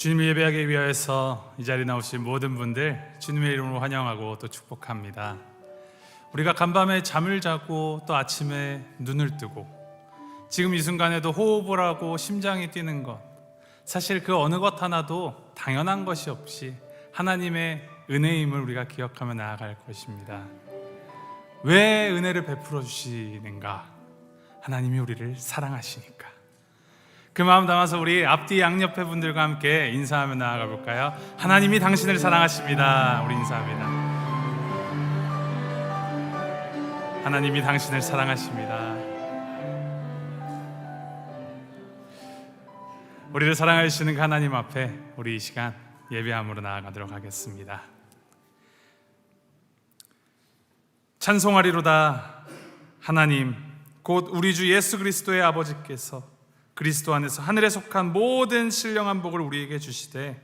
주님을 예배하기 위하여서 이 자리에 나오신 모든 분들 주님의 이름으로 환영하고 또 축복합니다. 우리가 간밤에 잠을 자고 또 아침에 눈을 뜨고 지금 이 순간에도 호흡을 하고 심장이 뛰는 것, 사실 그 어느 것 하나도 당연한 것이 없이 하나님의 은혜임을 우리가 기억하며 나아갈 것입니다. 왜 은혜를 베풀어 주시는가? 하나님이 우리를 사랑하시니까. 그 마음 담아서 우리 앞뒤 양옆에 분들과 함께 인사하며 나아가 볼까요? 하나님이 당신을 사랑하십니다. 우리 인사합니다. 하나님이 당신을 사랑하십니다. 우리를 사랑해 주시는 그 하나님 앞에 우리 이 시간 예배함으로 나아가도록 하겠습니다. 찬송하리로다. 하나님 곧 우리 주 예수 그리스도의 아버지께서 그리스도 안에서 하늘에 속한 모든 신령한 복을 우리에게 주시되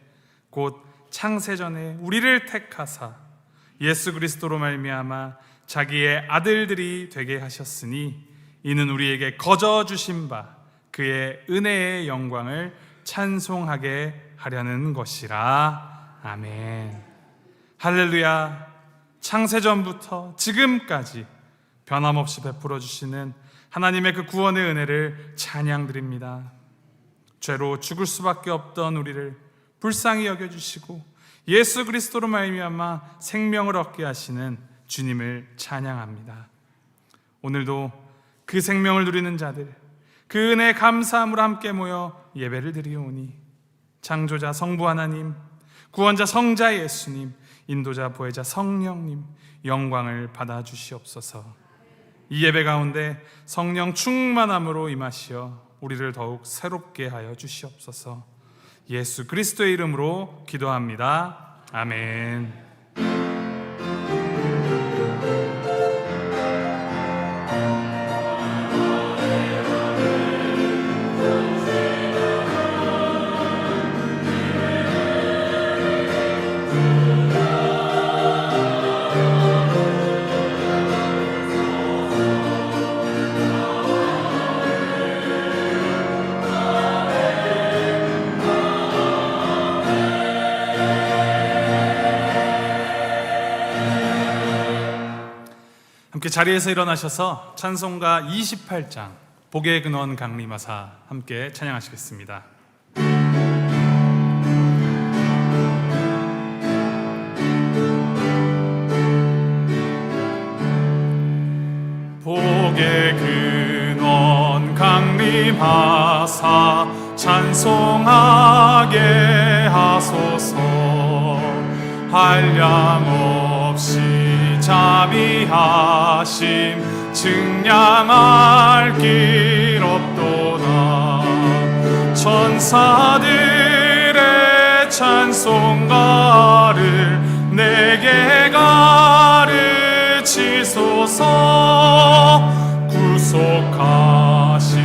곧 창세전에 우리를 택하사 예수 그리스도로 말미암아 자기의 아들들이 되게 하셨으니 이는 우리에게 거저 주신 바 그의 은혜의 영광을 찬송하게 하려는 것이라. 아멘. 할렐루야. 창세전부터 지금까지 변함없이 베풀어 주시는 하나님의 그 구원의 은혜를 찬양드립니다. 죄로 죽을 수밖에 없던 우리를 불쌍히 여겨주시고 예수 그리스도로 말미암아 생명을 얻게 하시는 주님을 찬양합니다. 오늘도 그 생명을 누리는 자들, 그 은혜에 감사함으로 함께 모여 예배를 드리오니 창조자 성부 하나님, 구원자 성자 예수님, 인도자 보혜자 성령님 영광을 받아주시옵소서. 이 예배 가운데 성령 충만함으로 임하시어 우리를 더욱 새롭게 하여 주시옵소서. 예수 그리스도의 이름으로 기도합니다. 아멘. 함께 자리에서 일어나셔서 찬송가 28장 복의 근원 강림하사 함께 찬양하시겠습니다. 복의 근원 강림하사 찬송하게 하소서. 한량없이 자비하심 증량할 길 없도다. 천사들의 찬송가를 내게 가르치소서. 구속하신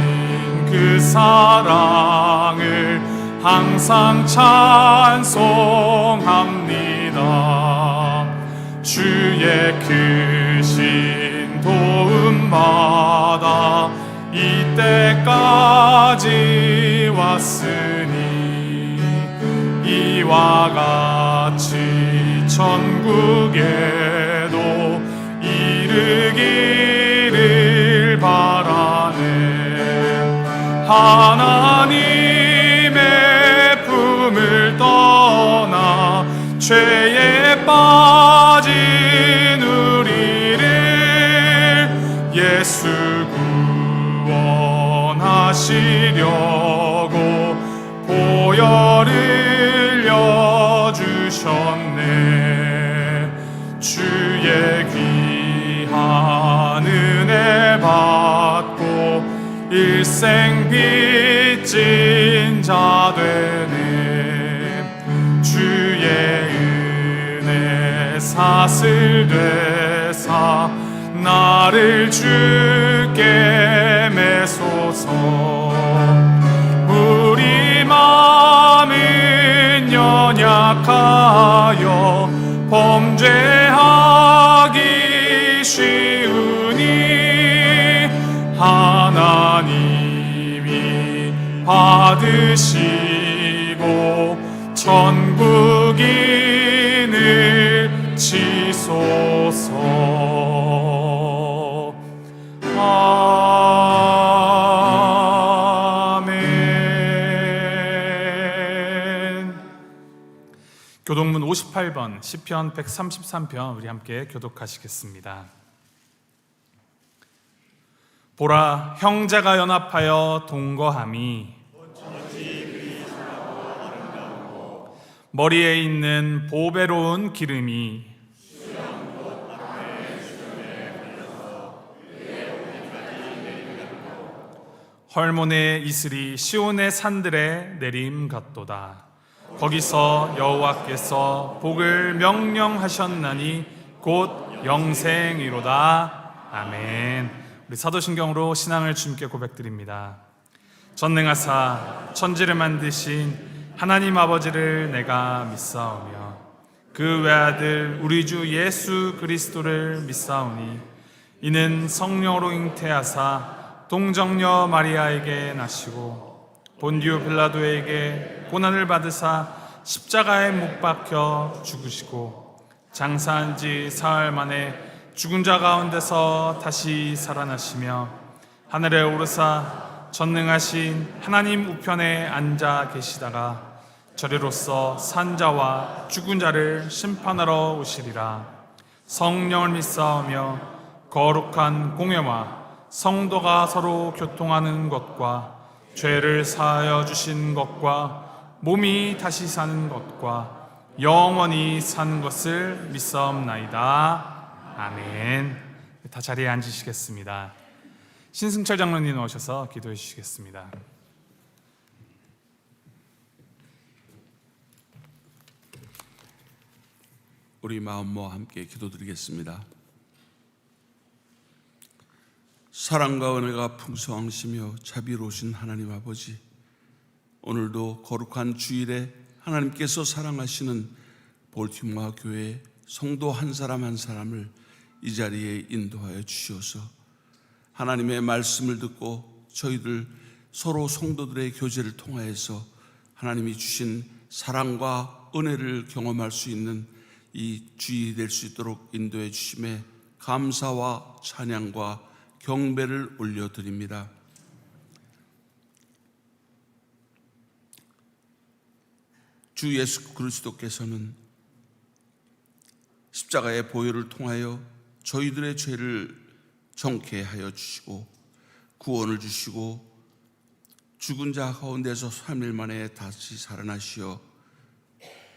그 사랑을 항상 찬송합니다. 주의 크신 도움받아 이때까지 왔으니 이와 같이 천국에도 이르기를 바라네. 하나님의 품을 떠나 죄에 빠진 우리를 예수 구원하시려고 보혈 흘려주셨네. 주의 귀한 은혜 받고 일생 빚진 자 되네. 주의 사슬 되사 나를 주께 매소서. 우리 마음은 연약하여 범죄하기 쉬우니 하나님이 받으시고 전국인을 치소서. 아멘. 교독문 58번 시편 133편 우리 함께 교독하시겠습니다. 보라, 형제가 연합하여 동거함이 머리에 있는 보배로운 기름이 헐몬의 이슬이 시온의 산들에 내림 같도다. 거기서 여호와께서 복을 명령하셨나니 곧 영생이로다. 아멘. 우리 사도신경으로 신앙을 주님께 고백드립니다. 전능하사 천지를 만드신 하나님 아버지를 내가 믿사오며 그 외아들 우리 주 예수 그리스도를 믿사오니 이는 성령으로 잉태하사 동정녀 마리아에게 나시고 본디오 빌라도에게 고난을 받으사 십자가에 못 박혀 죽으시고 장사한 지 사흘 만에 죽은 자 가운데서 다시 살아나시며 하늘에 오르사 전능하신 하나님 우편에 앉아 계시다가 저리로서 산자와 죽은 자를 심판하러 오시리라. 성령을 믿사오며 거룩한 공회와 성도가 서로 교통하는 것과 죄를 사하여 주신 것과 몸이 다시 사는 것과 영원히 사는 것을 믿사옵나이다. 아멘. 다 자리에 앉으시겠습니다. 신승철 장로님 오셔서 기도해 주시겠습니다. 우리 마음 모아 함께 기도드리겠습니다. 사랑과 은혜가 풍성하시며 자비로우신 하나님 아버지, 오늘도 거룩한 주일에 하나님께서 사랑하시는 볼티모어 교회 성도 한 사람 한 사람을 이 자리에 인도하여 주시옵소서. 하나님의 말씀을 듣고 저희들 서로 성도들의 교제를 통하여서 하나님이 주신 사랑과 은혜를 경험할 수 있는 이 주일이 될 수 있도록 인도해 주심에 감사와 찬양과 경배를 올려드립니다. 주 예수 그리스도께서는 십자가의 보혈을 통하여 저희들의 죄를 정케 하여 주시고 구원을 주시고 죽은 자 가운데서 3일 만에 다시 살아나시어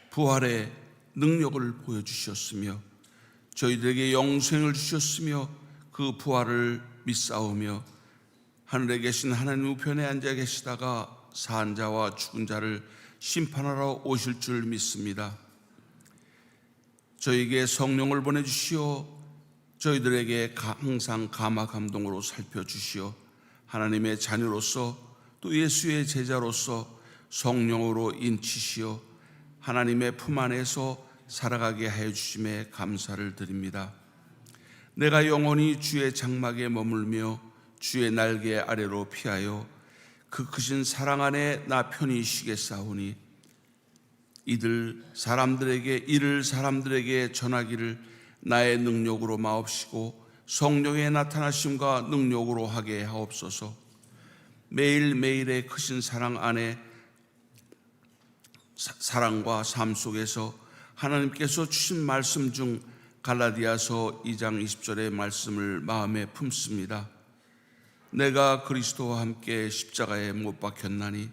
부활의 능력을 보여주셨으며 저희들에게 영생을 주셨으며 그 부활을 믿사오며 하늘에 계신 하나님 우편에 앉아 계시다가 산 자와 죽은 자를 심판하러 오실 줄 믿습니다. 저희에게 성령을 보내주시어 저희들에게 항상 감화 감동으로 살펴주시어 하나님의 자녀로서 또 예수의 제자로서 성령으로 인치시어 하나님의 품 안에서 살아가게 하여 주심에 감사를 드립니다. 내가 영원히 주의 장막에 머물며 주의 날개 아래로 피하여 그 크신 사랑 안에 나 편히 쉬겠사오니 이를 사람들에게 전하기를 나의 능력으로 마옵시고 성령의 나타나심과 능력으로 하게 하옵소서. 매일매일의 크신 사랑 안에 사랑과 삶 속에서 하나님께서 주신 말씀 중 갈라디아서 2장 20절의 말씀을 마음에 품습니다. 내가 그리스도와 함께 십자가에 못 박혔나니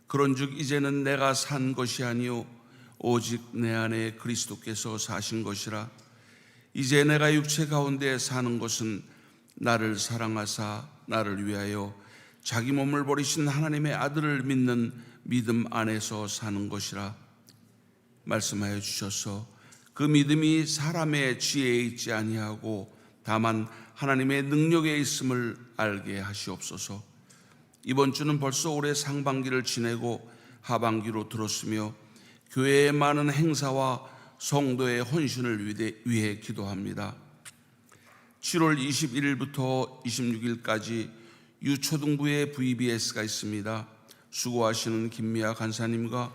그런즉 이제는 내가 산 것이 아니요 오직 내 안에 그리스도께서 사신 것이라. 이제 내가 육체 가운데 사는 것은 나를 사랑하사 나를 위하여 자기 몸을 버리신 하나님의 아들을 믿는 믿음 안에서 사는 것이라 말씀하여 주셔서 그 믿음이 사람의 지혜에 있지 아니하고 다만 하나님의 능력에 있음을 알게 하시옵소서. 이번 주는 벌써 올해 상반기를 지내고 하반기로 들었으며 교회의 많은 행사와 성도의 헌신을 위해 기도합니다. 7월 21일부터 26일까지 유초등부에 VBS가 있습니다. 수고하시는 김미아 간사님과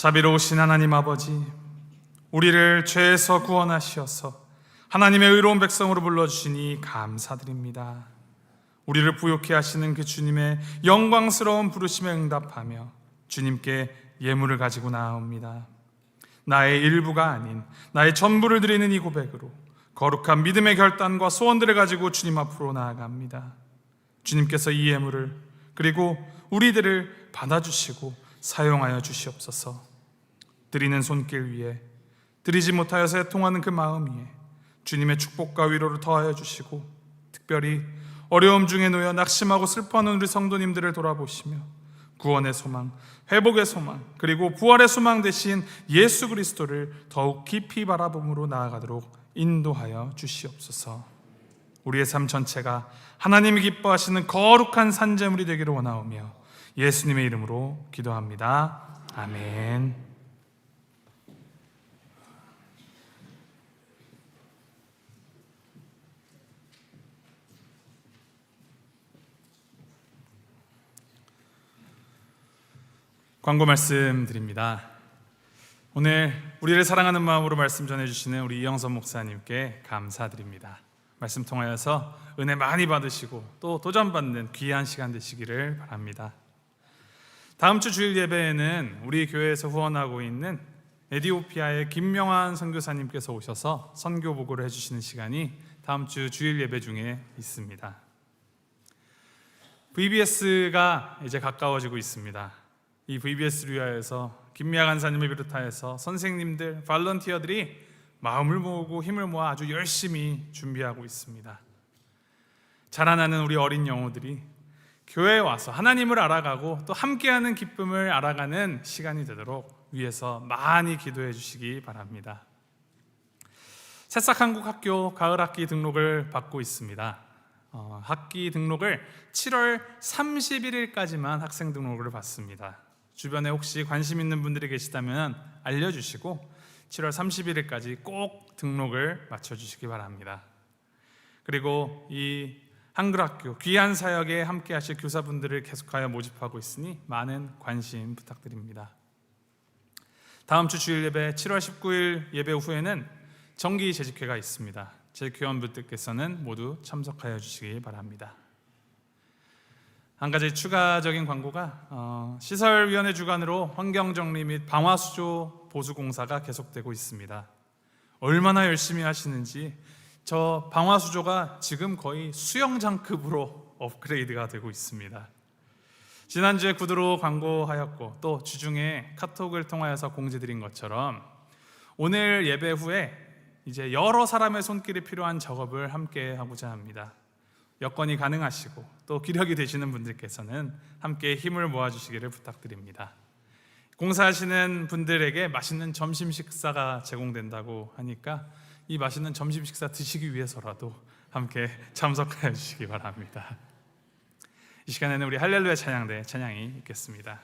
자비로우신 하나님 아버지, 우리를 죄에서 구원하시어서 하나님의 의로운 백성으로 불러주시니 감사드립니다. 우리를 부욕해 하시는 그 주님의 영광스러운 부르심에 응답하며 주님께 예물을 가지고 나아옵니다. 나의 일부가 아닌 나의 전부를 드리는 이 고백으로 거룩한 믿음의 결단과 소원들을 가지고 주님 앞으로 나아갑니다. 주님께서 이 예물을 그리고 우리들을 받아주시고 사용하여 주시옵소서. 드리는 손길 위에 드리지 못하여서 애통하는 그 마음 위에 주님의 축복과 위로를 더하여 주시고, 특별히 어려움 중에 놓여 낙심하고 슬퍼하는 우리 성도님들을 돌아보시며 구원의 소망, 회복의 소망, 그리고 부활의 소망 되신 예수 그리스도를 더욱 깊이 바라봄으로 나아가도록 인도하여 주시옵소서. 우리의 삶 전체가 하나님이 기뻐하시는 거룩한 산제물이 되기를 원하오며 예수님의 이름으로 기도합니다. 아멘. 광고 말씀드립니다. 오늘 우리를 사랑하는 마음으로 말씀 전해주시는 우리 이영선 목사님께 감사드립니다. 말씀 통하여서 은혜 많이 받으시고 또 도전받는 귀한 시간 되시기를 바랍니다. 다음 주 주일 예배에는 우리 교회에서 후원하고 있는 에티오피아의 김명환 선교사님께서 오셔서 선교 보고를 해주시는 시간이 다음 주 주일 예배 중에 있습니다. VBS가 이제 가까워지고 있습니다. 이 VBS를 위하여서 김미아 간사님을 비롯하여서 선생님들, 발런티어들이 마음을 모으고 힘을 모아 아주 열심히 준비하고 있습니다. 자라나는 우리 어린 영혼들이 교회에 와서 하나님을 알아가고 또 함께하는 기쁨을 알아가는 시간이 되도록 위해서 많이 기도해 주시기 바랍니다. 새싹한국학교 가을학기 등록을 받고 있습니다. 학기 등록을 7월 31일까지만 학생 등록을 받습니다. 주변에 혹시 관심 있는 분들이 계시다면 알려주시고 7월 31일까지 꼭 등록을 마쳐주시기 바랍니다. 그리고 이 한글학교 귀한 사역에 함께 하실 교사분들을 계속하여 모집하고 있으니 많은 관심 부탁드립니다. 다음 주 주일 예배 7월 19일 예배 후에는 정기 재직회가 있습니다. 재교원분들께서는 모두 참석하여 주시기 바랍니다. 한 가지 추가적인 광고가 시설위원회 주관으로 환경정리 및 방화수조 보수공사가 계속되고 있습니다. 얼마나 열심히 하시는지 저 방화수조가 지금 거의 수영장급으로 업그레이드가 되고 있습니다. 지난주에 구두로 광고하였고 또 주중에 카톡을 통하여서 공지드린 것처럼 오늘 예배 후에 이제 여러 사람의 손길이 필요한 작업을 함께 하고자 합니다. 여건이 가능하시고 또 기력이 되시는 분들께서는 함께 힘을 모아주시기를 부탁드립니다. 공사하시는 분들에게 맛있는 점심 식사가 제공된다고 하니까 이 맛있는 점심 식사 드시기 위해서라도 함께 참석하여 주시기 바랍니다. 이 시간에는 우리 할렐루야 찬양대 찬양이 있겠습니다.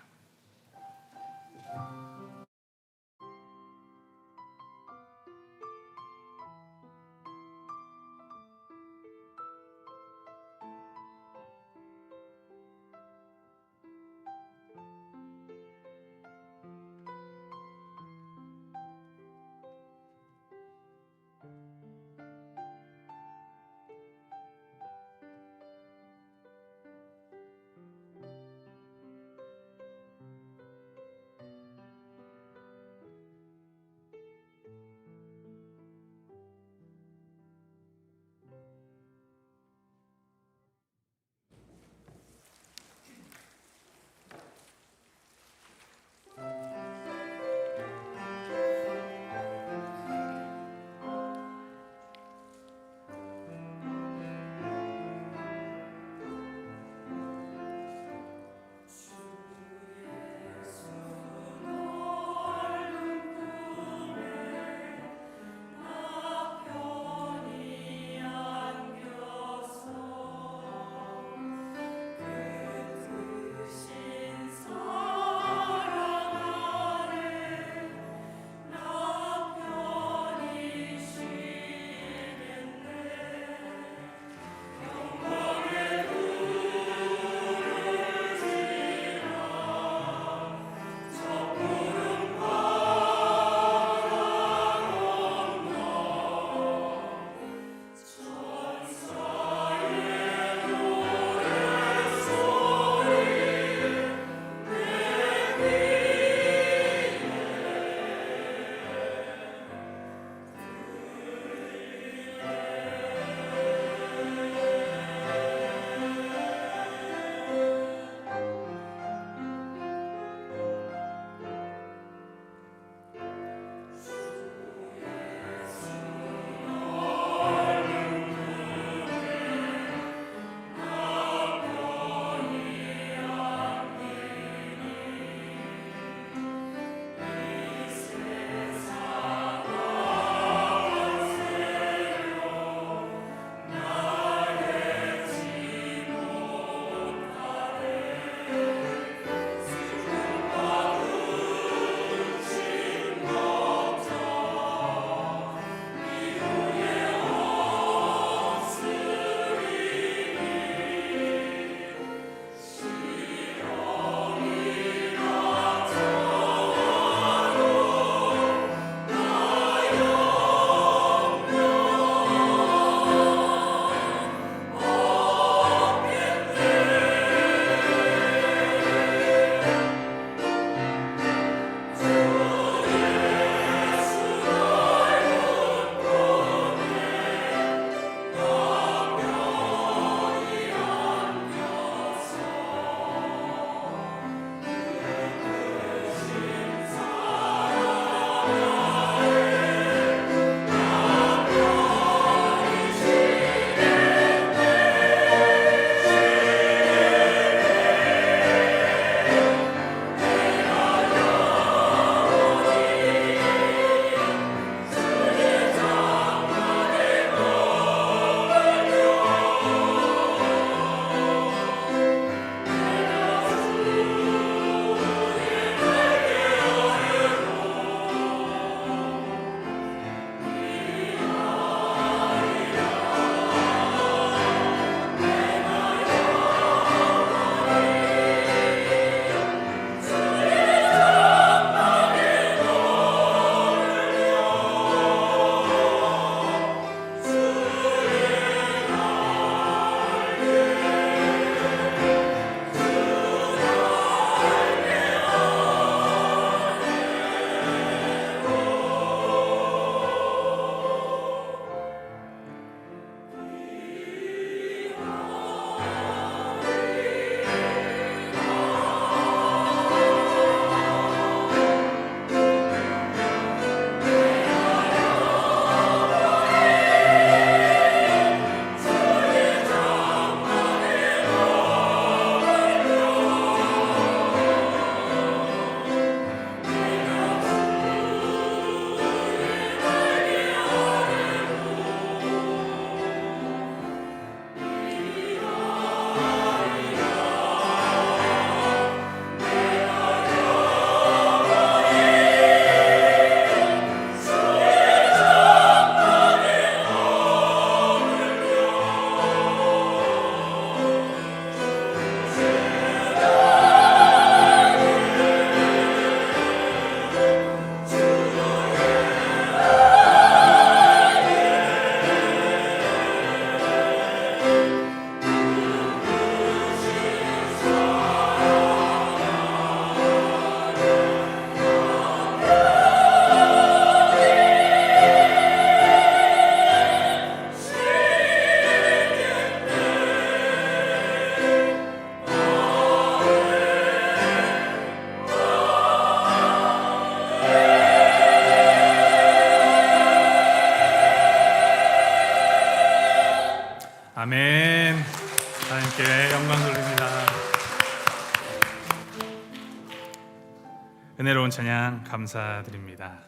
은혜로운 찬양 감사드립니다.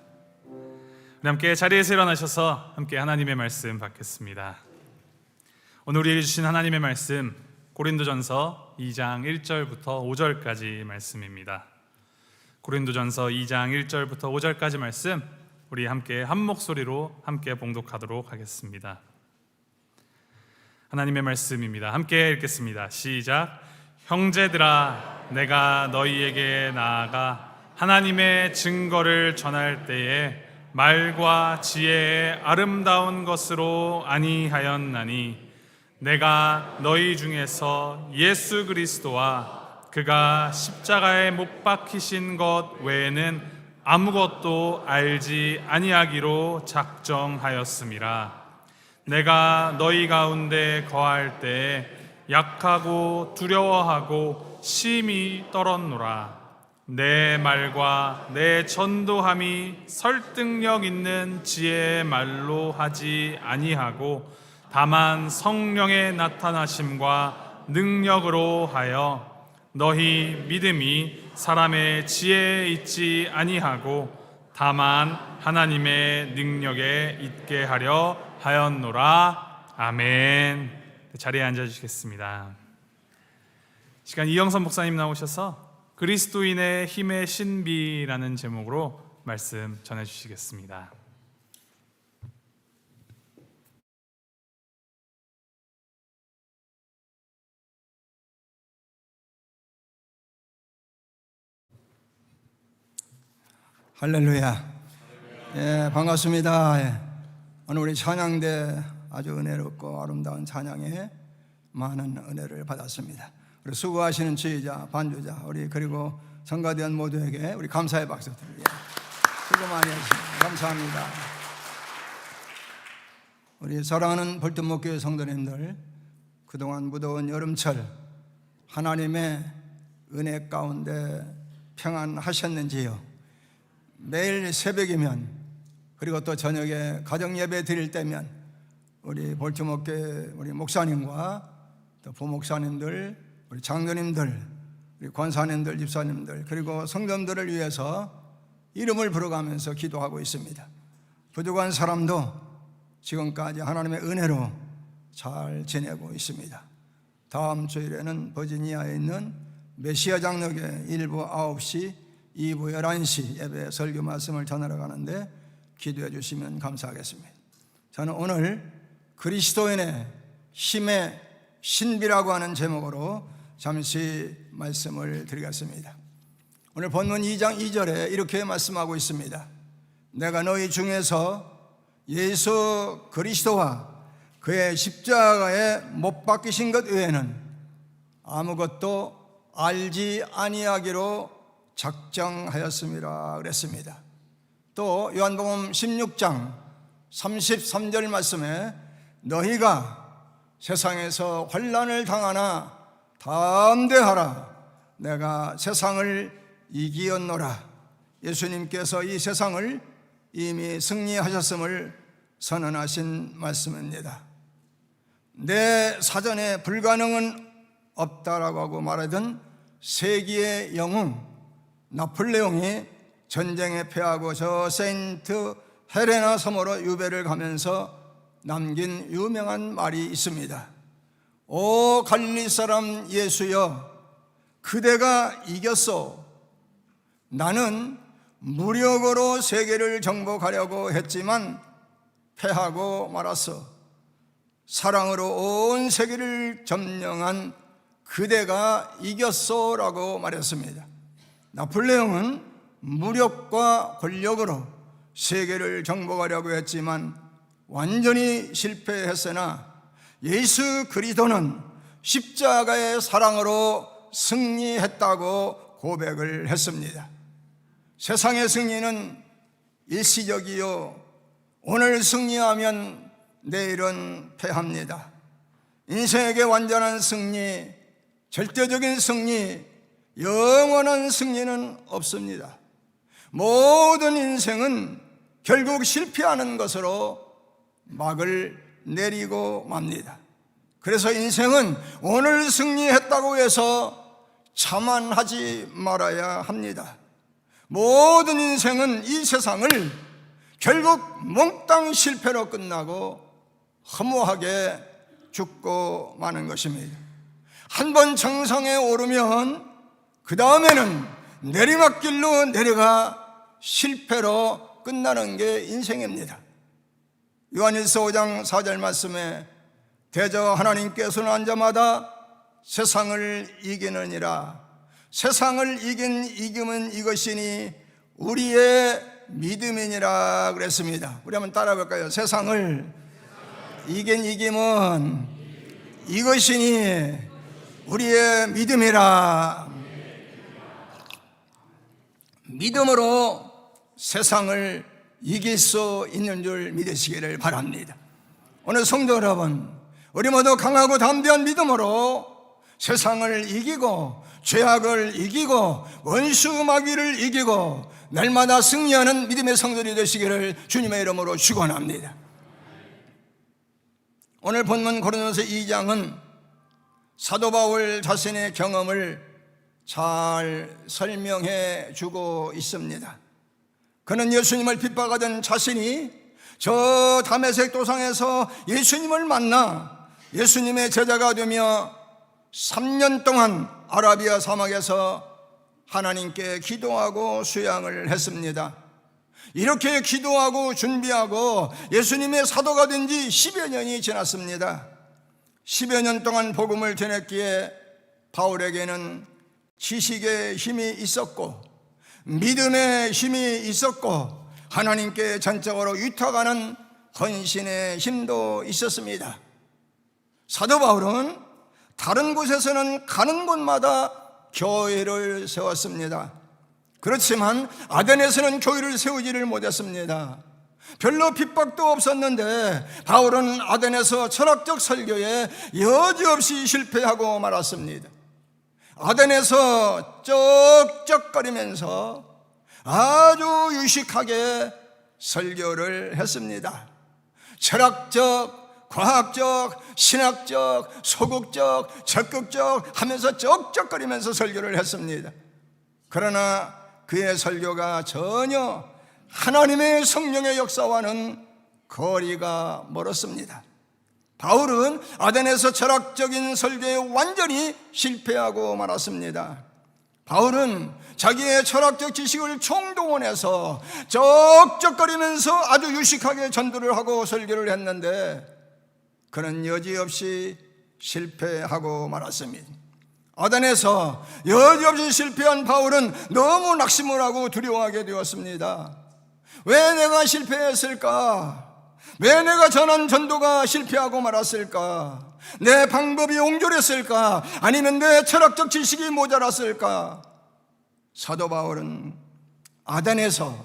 우리 함께 자리에서 일어나셔서 함께 하나님의 말씀 받겠습니다. 오늘 우리에게 주신 하나님의 말씀 고린도전서 2장 1절부터 5절까지 말씀입니다. 고린도전서 2장 1절부터 5절까지 말씀 우리 함께 한 목소리로 함께 봉독하도록 하겠습니다. 하나님의 말씀입니다. 함께 읽겠습니다. 시작. 형제들아, 내가 너희에게 나아가 하나님의 증거를 전할 때에 말과 지혜의 아름다운 것으로 아니하였나니 내가 너희 중에서 예수 그리스도와 그가 십자가에 못 박히신 것 외에는 아무것도 알지 아니하기로 작정하였음이라. 내가 너희 가운데 거할 때에 약하고 두려워하고 심히 떨었노라. 내 말과 내 전도함이 설득력 있는 지혜의 말로 하지 아니하고 다만 성령의 나타나심과 능력으로 하여 너희 믿음이 사람의 지혜에 있지 아니하고 다만 하나님의 능력에 있게 하려 하였노라. 아멘. 자리에 앉아주시겠습니다. 시간 이영선 목사님 나오셔서 그리스도인의 힘의 신비라는 제목으로 말씀 전해주시겠습니다. 할렐루야. 예, 반갑습니다. 예. 오늘 우리 찬양대 아주 은혜롭고 아름다운 찬양에 많은 은혜를 받았습니다. 우리 수고하시는 지휘자, 반주자, 우리 그리고 성가대원 모두에게 우리 감사의 박수 드립니다. 수고 많이 하십니다. 감사합니다. 우리 사랑하는 볼트목교회 성도님들, 그동안 무더운 여름철 하나님의 은혜 가운데 평안하셨는지요? 매일 새벽이면 그리고 또 저녁에 가정 예배 드릴 때면 우리 볼트목교회 우리 목사님과 또 부목사님들, 우리 장로님들, 우리 권사님들, 집사님들 그리고 성도들을 위해서 이름을 부르가면서 기도하고 있습니다. 부족한 사람도 지금까지 하나님의 은혜로 잘 지내고 있습니다. 다음 주일에는 버지니아에 있는 메시아 장로교회 1부 9시, 2부 11시 예배 설교 말씀을 전하러 가는데 기도해 주시면 감사하겠습니다. 저는 오늘 그리스도인의 힘의 신비라고 하는 제목으로 잠시 말씀을 드리겠습니다. 오늘 본문 2장 2절에 이렇게 말씀하고 있습니다. 내가 너희 중에서 예수 그리스도와 그의 십자가에 못 박히신 것 외에는 아무것도 알지 아니하기로 작정하였습니다 그랬습니다. 또 요한복음 16장 33절 말씀에 너희가 세상에서 환난을 당하나 담대하라. 내가 세상을 이기었노라. 예수님께서 이 세상을 이미 승리하셨음을 선언하신 말씀입니다. 내 사전에 불가능은 없다라고 하고 말하던 세기의 영웅 나폴레옹이 전쟁에 패하고 저 세인트 헬레나 섬으로 유배를 가면서 남긴 유명한 말이 있습니다. 오 갈릴리 사람 예수여, 그대가 이겼소. 나는 무력으로 세계를 정복하려고 했지만 패하고 말았어. 사랑으로 온 세계를 점령한 그대가 이겼소라고 말했습니다. 나폴레옹은 무력과 권력으로 세계를 정복하려고 했지만 완전히 실패했으나 예수 그리스도는 십자가의 사랑으로 승리했다고 고백을 했습니다. 세상의 승리는 일시적이요, 오늘 승리하면 내일은 패합니다. 인생에게 완전한 승리, 절대적인 승리, 영원한 승리는 없습니다. 모든 인생은 결국 실패하는 것으로 막을 내리고 맙니다. 그래서 인생은 오늘 승리했다고 해서 자만하지 말아야 합니다. 모든 인생은 이 세상을 결국 몽땅 실패로 끝나고 허무하게 죽고 마는 것입니다. 한 번 정상에 오르면 그 다음에는 내리막길로 내려가 실패로 끝나는 게 인생입니다. 요한일서 5장 4절 말씀에 대저 하나님께서는 앉아마다 세상을 이기느니라. 세상을 이김은 이것이니 우리의 믿음이니라 그랬습니다. 우리 한번 따라 볼까요? 세상을 이김은 이것이니 우리의 믿음이라. 믿음으로 세상을 이길 수 있는 줄 믿으시기를 바랍니다. 오늘 성도 여러분, 우리 모두 강하고 담대한 믿음으로 세상을 이기고 죄악을 이기고 원수 마귀를 이기고 날마다 승리하는 믿음의 성도들이 되시기를 주님의 이름으로 축원합니다. 오늘 본문 고린도서 2장은 사도 바울 자신의 경험을 잘 설명해 주고 있습니다. 그는 예수님을 핍박하던 자신이 저 다메섹 도상에서 예수님을 만나 예수님의 제자가 되며 3년 동안 아라비아 사막에서 하나님께 기도하고 수양을 했습니다. 이렇게 기도하고 준비하고 예수님의 사도가 된 지 10여 년이 지났습니다. 10여 년 동안 복음을 전했기에 바울에게는 지식의 힘이 있었고 믿음의 힘이 있었고 하나님께 전적으로 위탁하는 헌신의 힘도 있었습니다. 사도 바울은 다른 곳에서는 가는 곳마다 교회를 세웠습니다. 그렇지만 아덴에서는 교회를 세우지를 못했습니다. 별로 핍박도 없었는데 바울은 아덴에서 철학적 설교에 여지없이 실패하고 말았습니다. 아덴에서 쩍쩍거리면서 아주 유식하게 설교를 했습니다. 철학적, 과학적, 신학적, 소극적, 적극적 하면서 쩍쩍거리면서 설교를 했습니다. 그러나 그의 설교가 전혀 하나님의 성령의 역사와는 거리가 멀었습니다. 바울은 아덴에서 철학적인 설교에 완전히 실패하고 말았습니다. 바울은 자기의 철학적 지식을 총동원해서 쩍쩍거리면서 아주 유식하게 전도를 하고 설교를 했는데 그는 여지없이 실패하고 말았습니다. 아덴에서 여지없이 실패한 바울은 너무 낙심을 하고 두려워하게 되었습니다. 왜 내가 실패했을까? 왜 내가 전한 전도가 실패하고 말았을까? 내 방법이 옹졸했을까? 아니면 내 철학적 지식이 모자랐을까? 사도 바울은 아덴에서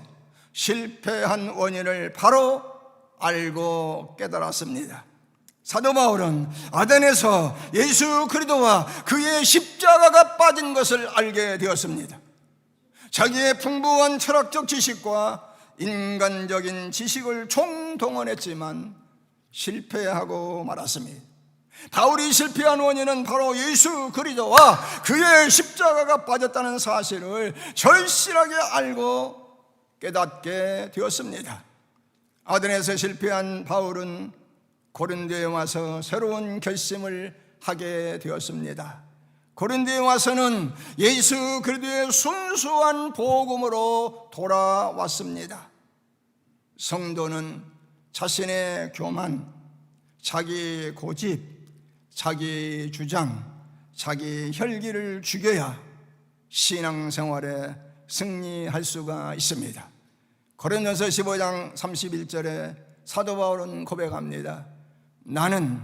실패한 원인을 바로 알고 깨달았습니다. 사도 바울은 아덴에서 예수 그리스도와 그의 십자가가 빠진 것을 알게 되었습니다. 자기의 풍부한 철학적 지식과 인간적인 지식을 총동원했지만 실패하고 말았습니다. 바울이 실패한 원인은 바로 예수 그리스도와 그의 십자가가 빠졌다는 사실을 절실하게 알고 깨닫게 되었습니다. 아덴에서 실패한 바울은 고린도에 와서 새로운 결심을 하게 되었습니다. 고린도에 와서는 예수 그리스도의 순수한 복음으로 돌아왔습니다. 성도는 자신의 교만, 자기 고집, 자기 주장, 자기 혈기를 죽여야 신앙생활에 승리할 수가 있습니다. 고린도서 15장 31절에 사도 바울은 고백합니다. 나는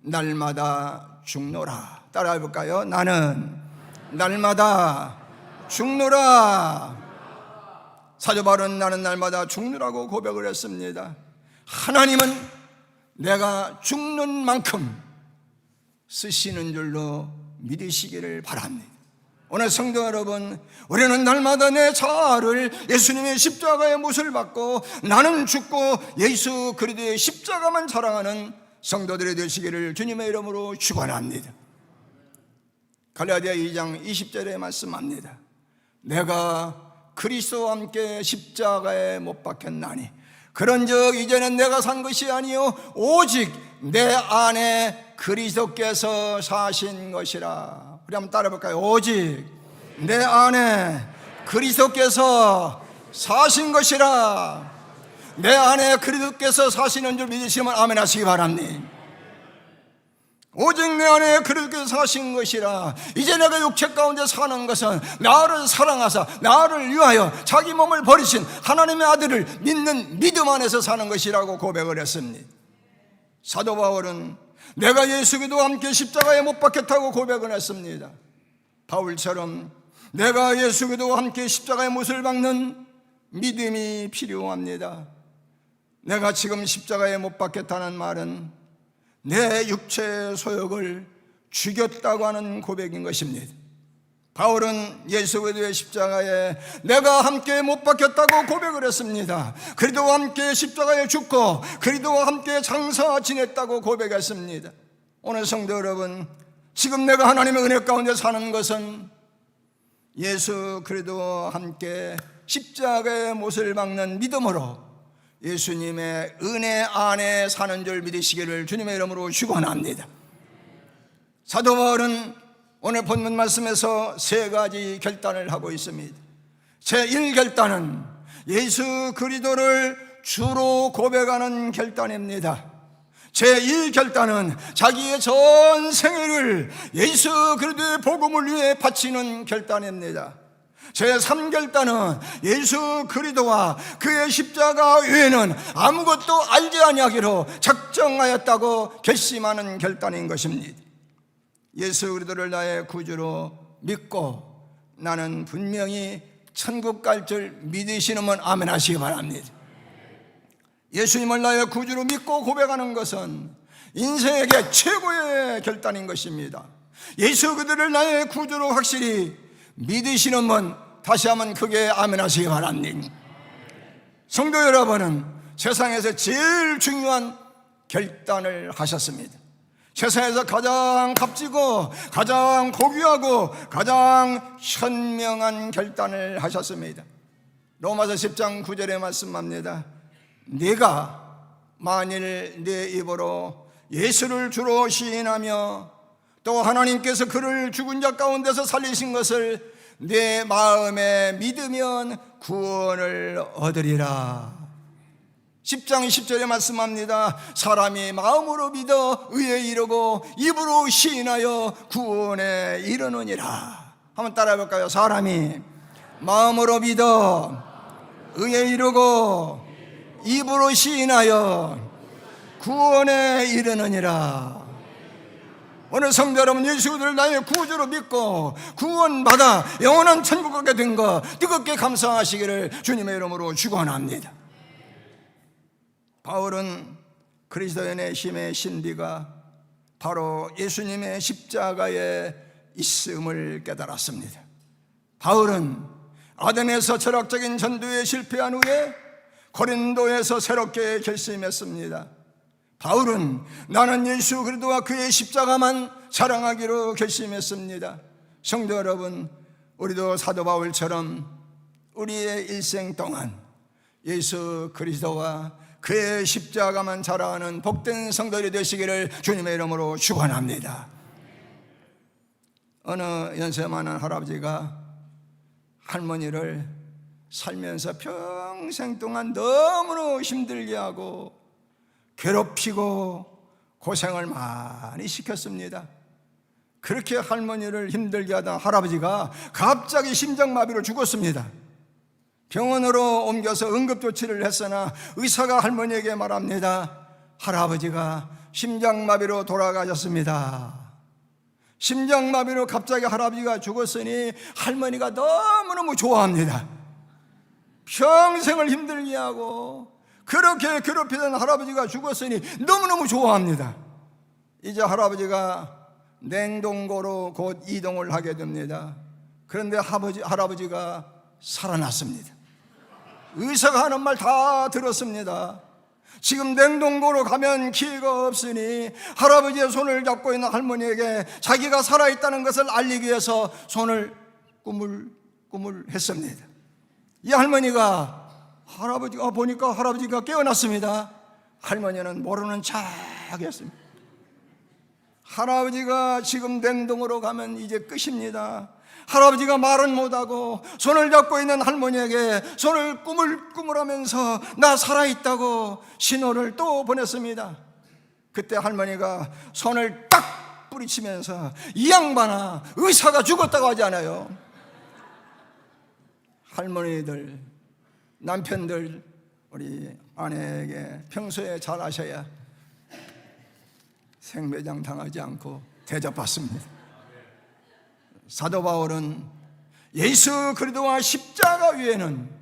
날마다 죽노라. 따라 해볼까요? 나는 날마다 죽노라. 사도 바울은 나는 날마다 죽노라고 고백을 했습니다. 하나님은 내가 죽는 만큼 쓰시는 줄로 믿으시기를 바랍니다. 오늘 성도 여러분, 우리는 날마다 내 자아를 예수님의 십자가의 못을 받고 나는 죽고 예수 그리스도의 십자가만 자랑하는 성도들이 되시기를 주님의 이름으로 축원합니다. 갈라디아 2장 20절에 말씀합니다. 내가 그리스도와 함께 십자가에 못 박혔나니 그런즉 이제는 내가 산 것이 아니요 오직 내 안에 그리스도께서 사신 것이라. 우리 한번 따라 볼까요? 오직 내 안에 그리스도께서 사신 것이라. 내 안에 그리스도께서 사시는 줄 믿으시면 아멘 하시기 바랍니다. 오직 내 안에 그리스도께서 사신 것이라. 이제 내가 육체 가운데 사는 것은 나를 사랑하사 나를 위하여 자기 몸을 버리신 하나님의 아들을 믿는 믿음 안에서 사는 것이라고 고백을 했습니다. 사도 바울은 내가 예수 그리스도와 함께 십자가에 못 박혔다고 고백을 했습니다. 바울처럼 내가 예수 그리스도와 함께 십자가에 못을 박는 믿음이 필요합니다. 내가 지금 십자가에 못 박혔다는 말은 내 육체의 소욕을 죽였다고 하는 고백인 것입니다. 바울은 예수 그리스도의 십자가에 내가 함께 못 박혔다고 고백을 했습니다. 그리스도와 함께 십자가에 죽고 그리스도와 함께 장사 지냈다고 고백했습니다. 오늘 성도 여러분, 지금 내가 하나님의 은혜 가운데 사는 것은 예수 그리스도와 함께 십자가의 못을 박는 믿음으로 예수님의 은혜 안에 사는 줄 믿으시기를 주님의 이름으로 축원합니다. 사도 바울은 오늘 본문 말씀에서 세 가지 결단을 하고 있습니다. 제1결단은 예수 그리스도를 주로 고백하는 결단입니다. 제2결단은 자기의 전 생애를 예수 그리스도의 복음을 위해 바치는 결단입니다. 제3결단은 예수 그리스도와 그의 십자가 외에는 아무것도 알지 아니하기로 작정하였다고 결심하는 결단인 것입니다. 예수 그리스도를 나의 구주로 믿고 나는 분명히 천국 갈 줄 믿으시는 분 아멘 하시기 바랍니다. 예수님을 나의 구주로 믿고 고백하는 것은 인생에게 최고의 결단인 것입니다. 예수 그리스도를 나의 구주로 확실히 믿으시는 분 다시 한번 크게 아멘 하시기 바랍니다. 성도 여러분은 세상에서 제일 중요한 결단을 하셨습니다. 세상에서 가장 값지고 가장 고귀하고 가장 현명한 결단을 하셨습니다. 로마서 10장 9절에 말씀합니다. 네가 만일 네 입으로 예수를 주로 시인하며 또 하나님께서 그를 죽은 자 가운데서 살리신 것을 내 마음에 믿으면 구원을 얻으리라. 10장 10절에 말씀합니다. 사람이 마음으로 믿어 의에 이르고 입으로 시인하여 구원에 이르느니라. 한번 따라해 볼까요? 사람이 마음으로 믿어 의에 이르고 입으로 시인하여 구원에 이르느니라. 오늘 성도 여러분, 예수 그리스도를 나의 구주로 믿고 구원받아 영원한 천국 가게 된 것 뜨겁게 감사하시기를 주님의 이름으로 축원합니다. 바울은 그리스도인의 힘의 신비가 바로 예수님의 십자가에 있음을 깨달았습니다. 바울은 아덴에서 철학적인 전도에 실패한 후에 고린도에서 새롭게 결심했습니다. 바울은 나는 예수 그리스도와 그의 십자가만 자랑하기로 결심했습니다. 성도 여러분, 우리도 사도 바울처럼 우리의 일생 동안 예수 그리스도와 그의 십자가만 자랑하는 복된 성도들이 되시기를 주님의 이름으로 축원합니다. 어느 연세 많은 할아버지가 할머니를 살면서 평생 동안 너무나 힘들게 하고 괴롭히고 고생을 많이 시켰습니다. 그렇게 할머니를 힘들게 하던 할아버지가 갑자기 심장마비로 죽었습니다. 병원으로 옮겨서 응급조치를 했으나 의사가 할머니에게 말합니다. 할아버지가 심장마비로 돌아가셨습니다. 심장마비로 갑자기 할아버지가 죽었으니 할머니가 너무너무 좋아합니다. 평생을 힘들게 하고 그렇게 괴롭히던 할아버지가 죽었으니 너무너무 좋아합니다. 이제 할아버지가 냉동고로 곧 이동을 하게 됩니다. 그런데 할아버지가 살아났습니다. 의사가 하는 말 다 들었습니다. 지금 냉동고로 가면 기회가 없으니 할아버지의 손을 잡고 있는 할머니에게 자기가 살아있다는 것을 알리기 위해서 손을 꾸물꾸물 했습니다. 이 할머니가 할아버지가 보니까 할아버지가 깨어났습니다. 할머니는 모르는 척 했습니다. 할아버지가 지금 냉동으로 가면 이제 끝입니다. 할아버지가 말은 못하고 손을 잡고 있는 할머니에게 손을 꾸물꾸물하면서 나 살아있다고 신호를 또 보냈습니다. 그때 할머니가 손을 딱 뿌리치면서 이 양반아, 의사가 죽었다고 하지 않아요? 할머니들, 남편들, 우리 아내에게 평소에 잘 아셔야 생매장 당하지 않고 대접받습니다. 사도 바울은 예수 그리스도와 십자가 위에는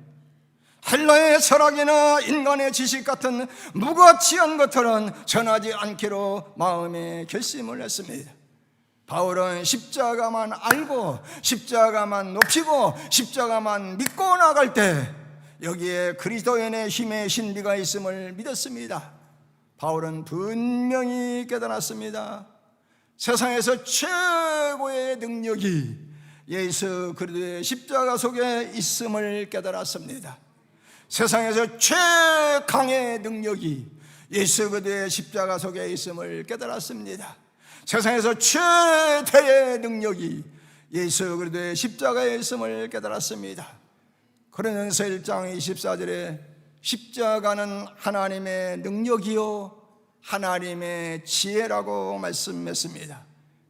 헬라의 철학이나 인간의 지식 같은 무가치한 것들은 전하지 않기로 마음에 결심을 했습니다. 바울은 십자가만 알고 십자가만 높이고 십자가만 믿고 나갈 때 여기에 그리스도인의 힘의 신비가 있음을 믿었습니다. 바울은 분명히 깨달았습니다. 세상에서 최고의 능력이 예수 그리스도의 십자가 속에 있음을 깨달았습니다. 세상에서 최강의 능력이 예수 그리스도의 십자가 속에 있음을 깨달았습니다. 세상에서 최대의 능력이 예수 그리스도의 십자가에 있음을 깨달았습니다. 고린도전서 1장 24절에 십자가는 하나님의 능력이요 하나님의 지혜라고 말씀했습니다.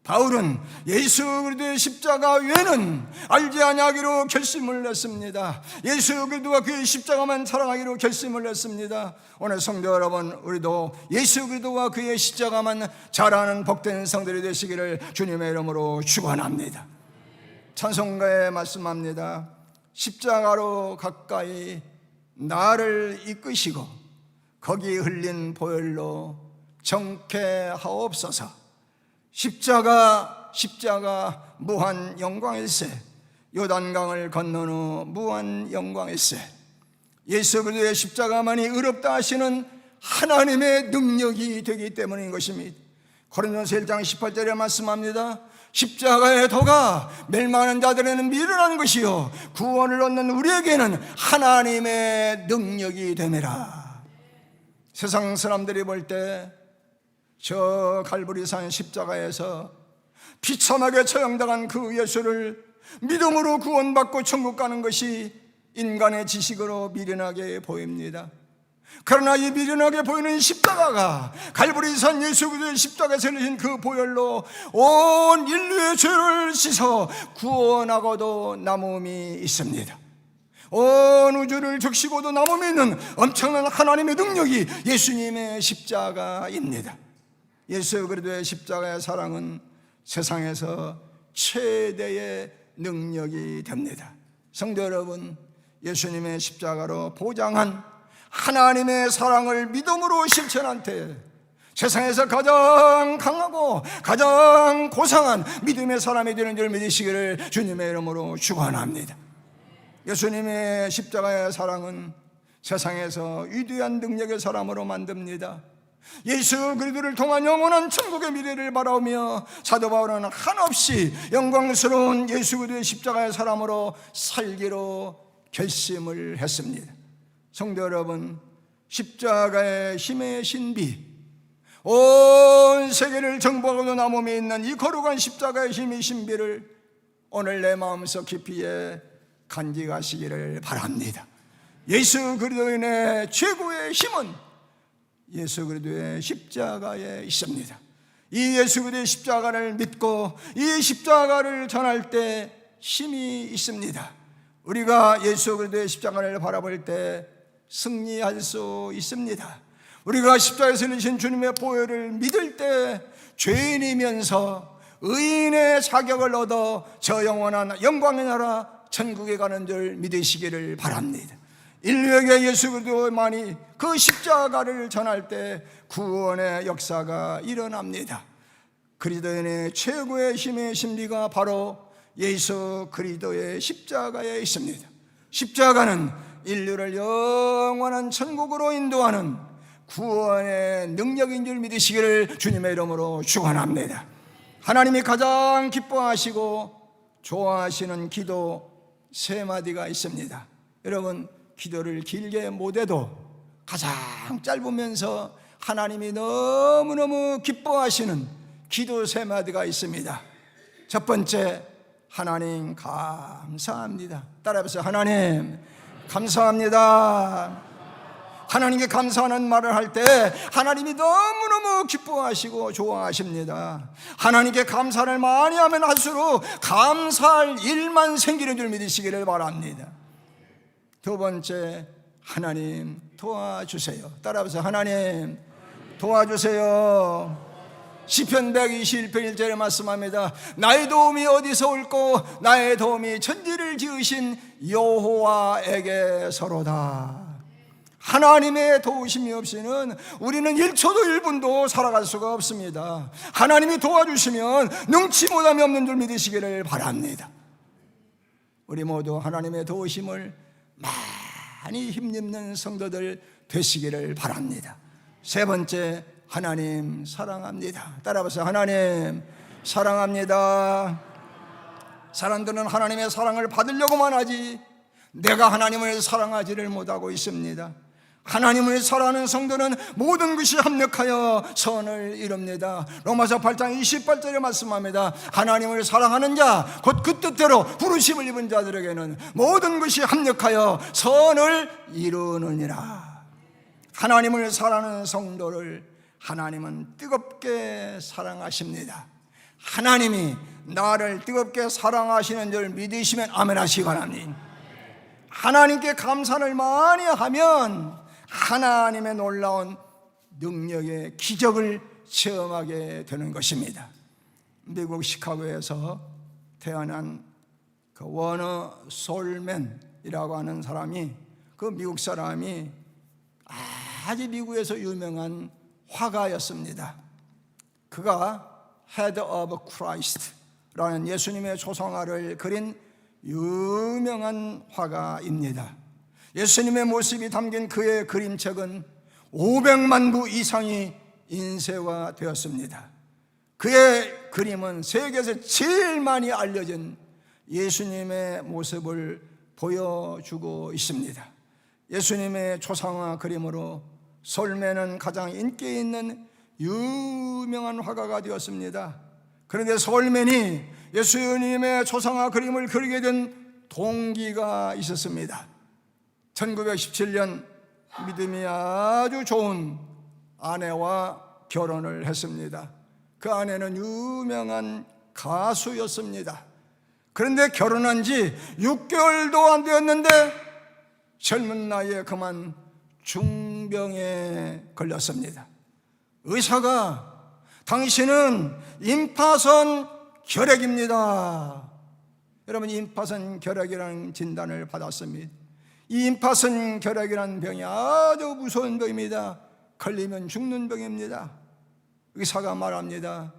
바울은 예수 그리스도의 십자가 외에는 알지 아니하기로 결심을 했습니다. 예수 그리스도와 그의 십자가만 사랑하기로 결심을 했습니다. 오늘 성도 여러분, 우리도 예수 그리스도와 그의 십자가만 잘 아는 복된 성들이 되시기를 주님의 이름으로 축원합니다. 찬송가에 말씀합니다. 십자가로 가까이 나를 이끄시고 거기 흘린 보혈로 정케하옵소서. 십자가 무한 영광일세. 요단강을 건넌 후 무한 영광일세. 예수 그리스도의 십자가만이 의롭다 하시는 하나님의 능력이 되기 때문인 것입니다. 고린도전서 1장 18절에 말씀합니다. 십자가의 도가 멸망하는 자들에는 미련한 것이요 구원을 얻는 우리에게는 하나님의 능력이 됨이라. 세상 사람들이 볼 때 저 갈보리산 십자가에서 비참하게 처형당한 그 예수를 믿음으로 구원받고 천국 가는 것이 인간의 지식으로 미련하게 보입니다. 그러나 이 미련하게 보이는 십자가가 갈보리산 예수 그리스도의 십자가에서 흘리신 그 보혈로 온 인류의 죄를 씻어 구원하고도 남음이 있습니다. 온 우주를 적시고도 남음이 있는 엄청난 하나님의 능력이 예수님의 십자가입니다. 예수 그리스도의 십자가의 사랑은 세상에서 최대의 능력이 됩니다. 성도 여러분, 예수님의 십자가로 보장한 하나님의 사랑을 믿음으로 실천한 때 세상에서 가장 강하고 가장 고상한 믿음의 사람이 되는 줄 믿으시기를 주님의 이름으로 축원합니다. 예수님의 십자가의 사랑은 세상에서 위대한 능력의 사람으로 만듭니다. 예수 그리스도를 통한 영원한 천국의 미래를 바라오며 사도 바울은 한없이 영광스러운 예수 그리스도의 십자가의 사람으로 살기로 결심을 했습니다. 성도 여러분, 십자가의 힘의 신비, 온 세계를 정복하고도 남음이 있는 이 거룩한 십자가의 힘의 신비를 오늘 내 마음속 깊이에 간직하시기를 바랍니다. 예수 그리스도인의 최고의 힘은 예수 그리스도의 십자가에 있습니다. 이 예수 그리스도의 십자가를 믿고 이 십자가를 전할 때 힘이 있습니다. 우리가 예수 그리스도의 십자가를 바라볼 때 승리할 수 있습니다. 우리가 십자가에서 흘리신 주님의 보혈을 믿을 때 죄인이면서 의인의 자격을 얻어 저 영원한 영광의 나라 천국에 가는 줄 믿으시기를 바랍니다. 인류에게 예수 그리스도만이 그 십자가를 전할 때 구원의 역사가 일어납니다. 그리스도인의 최고의 힘의 신비가 바로 예수 그리스도의 십자가에 있습니다. 십자가는 인류를 영원한 천국으로 인도하는 구원의 능력인 줄 믿으시기를 주님의 이름으로 축원합니다. 하나님이 가장 기뻐하시고 좋아하시는 기도 세 마디가 있습니다. 여러분, 기도를 길게 못해도 가장 짧으면서 하나님이 너무너무 기뻐하시는 기도 세 마디가 있습니다. 첫 번째, 하나님 감사합니다. 따라해보세요. 하나님 감사합니다. 하나님께 감사하는 말을 할 때 하나님이 너무너무 기뻐하시고 좋아하십니다. 하나님께 감사를 많이 하면 할수록 감사할 일만 생기는 줄 믿으시기를 바랍니다. 두 번째, 하나님 도와주세요. 따라해보세요. 하나님 도와주세요. 시편 121편 1절에 말씀합니다. 나의 도움이 어디서 올꼬 나의 도움이 천지를 지으신 여호와에게서로다. 하나님의 도우심이 없이는 우리는 1초도 1분도 살아갈 수가 없습니다. 하나님이 도와주시면 능치 못함이 없는 줄 믿으시기를 바랍니다. 우리 모두 하나님의 도우심을 많이 힘입는 성도들 되시기를 바랍니다. 세 번째, 하나님 사랑합니다. 따라해보세요. 하나님 사랑합니다. 사람들은 하나님의 사랑을 받으려고만 하지 내가 하나님을 사랑하지를 못하고 있습니다. 하나님을 사랑하는 성도는 모든 것이 합력하여 선을 이룹니다. 로마서 8장 28절에 말씀합니다. 하나님을 사랑하는 자 곧 그 뜻대로 부르심을 입은 자들에게는 모든 것이 합력하여 선을 이루느니라. 하나님을 사랑하는 성도를 하나님은 뜨겁게 사랑하십니다. 하나님이 나를 뜨겁게 사랑하시는 줄 믿으시면 아멘 하시기 바랍니다. 하나님께 감사를 많이 하면 하나님의 놀라운 능력의 기적을 체험하게 되는 것입니다. 미국 시카고에서 태어난 그 워너 솔맨이라고 하는 사람이, 그 미국 사람이 아주 미국에서 유명한 화가였습니다. 그가 Head of Christ라는 예수님의 조상화를 그린 유명한 화가입니다. 예수님의 모습이 담긴 그의 그림책은 500만 부 이상이 인쇄화되었습니다. 그의 그림은 세계에서 제일 많이 알려진 예수님의 모습을 보여주고 있습니다. 예수님의 초상화 그림으로 솔맨은 가장 인기 있는 유명한 화가가 되었습니다. 그런데 솔맨이 예수님의 초상화 그림을 그리게 된 동기가 있었습니다. 1917년 믿음이 아주 좋은 아내와 결혼을 했습니다. 그 아내는 유명한 가수였습니다. 그런데 결혼한 지 6개월도 안 되었는데 젊은 나이에 그만 중병에 걸렸습니다. 의사가 당신은 임파선 결핵입니다. 여러분, 임파선 결핵이라는 진단을 받았습니다. 이 임파선 결핵이라는 병이 아주 무서운 병입니다. 걸리면 죽는 병입니다. 의사가 말합니다.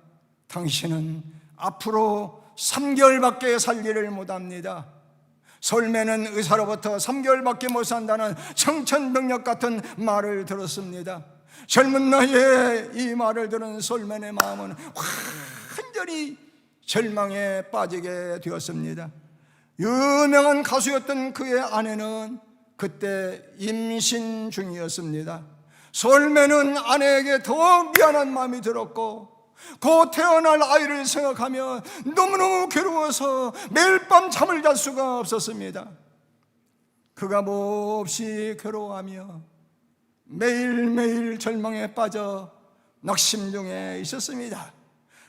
당신은 앞으로 3개월밖에 살기를 못합니다. 솔맨은 의사로부터 3개월밖에 못 산다는 청천벽력 같은 말을 들었습니다. 젊은 나이에 이 말을 들은 솔맨의 마음은 완전히 절망에 빠지게 되었습니다. 유명한 가수였던 그의 아내는 그때 임신 중이었습니다. 솔맨은 아내에게 더욱 미안한 마음이 들었고 곧 태어날 아이를 생각하며 너무너무 괴로워서 매일 밤 잠을 잘 수가 없었습니다. 그가 몹시 괴로워하며 매일매일 절망에 빠져 낙심 중에 있었습니다.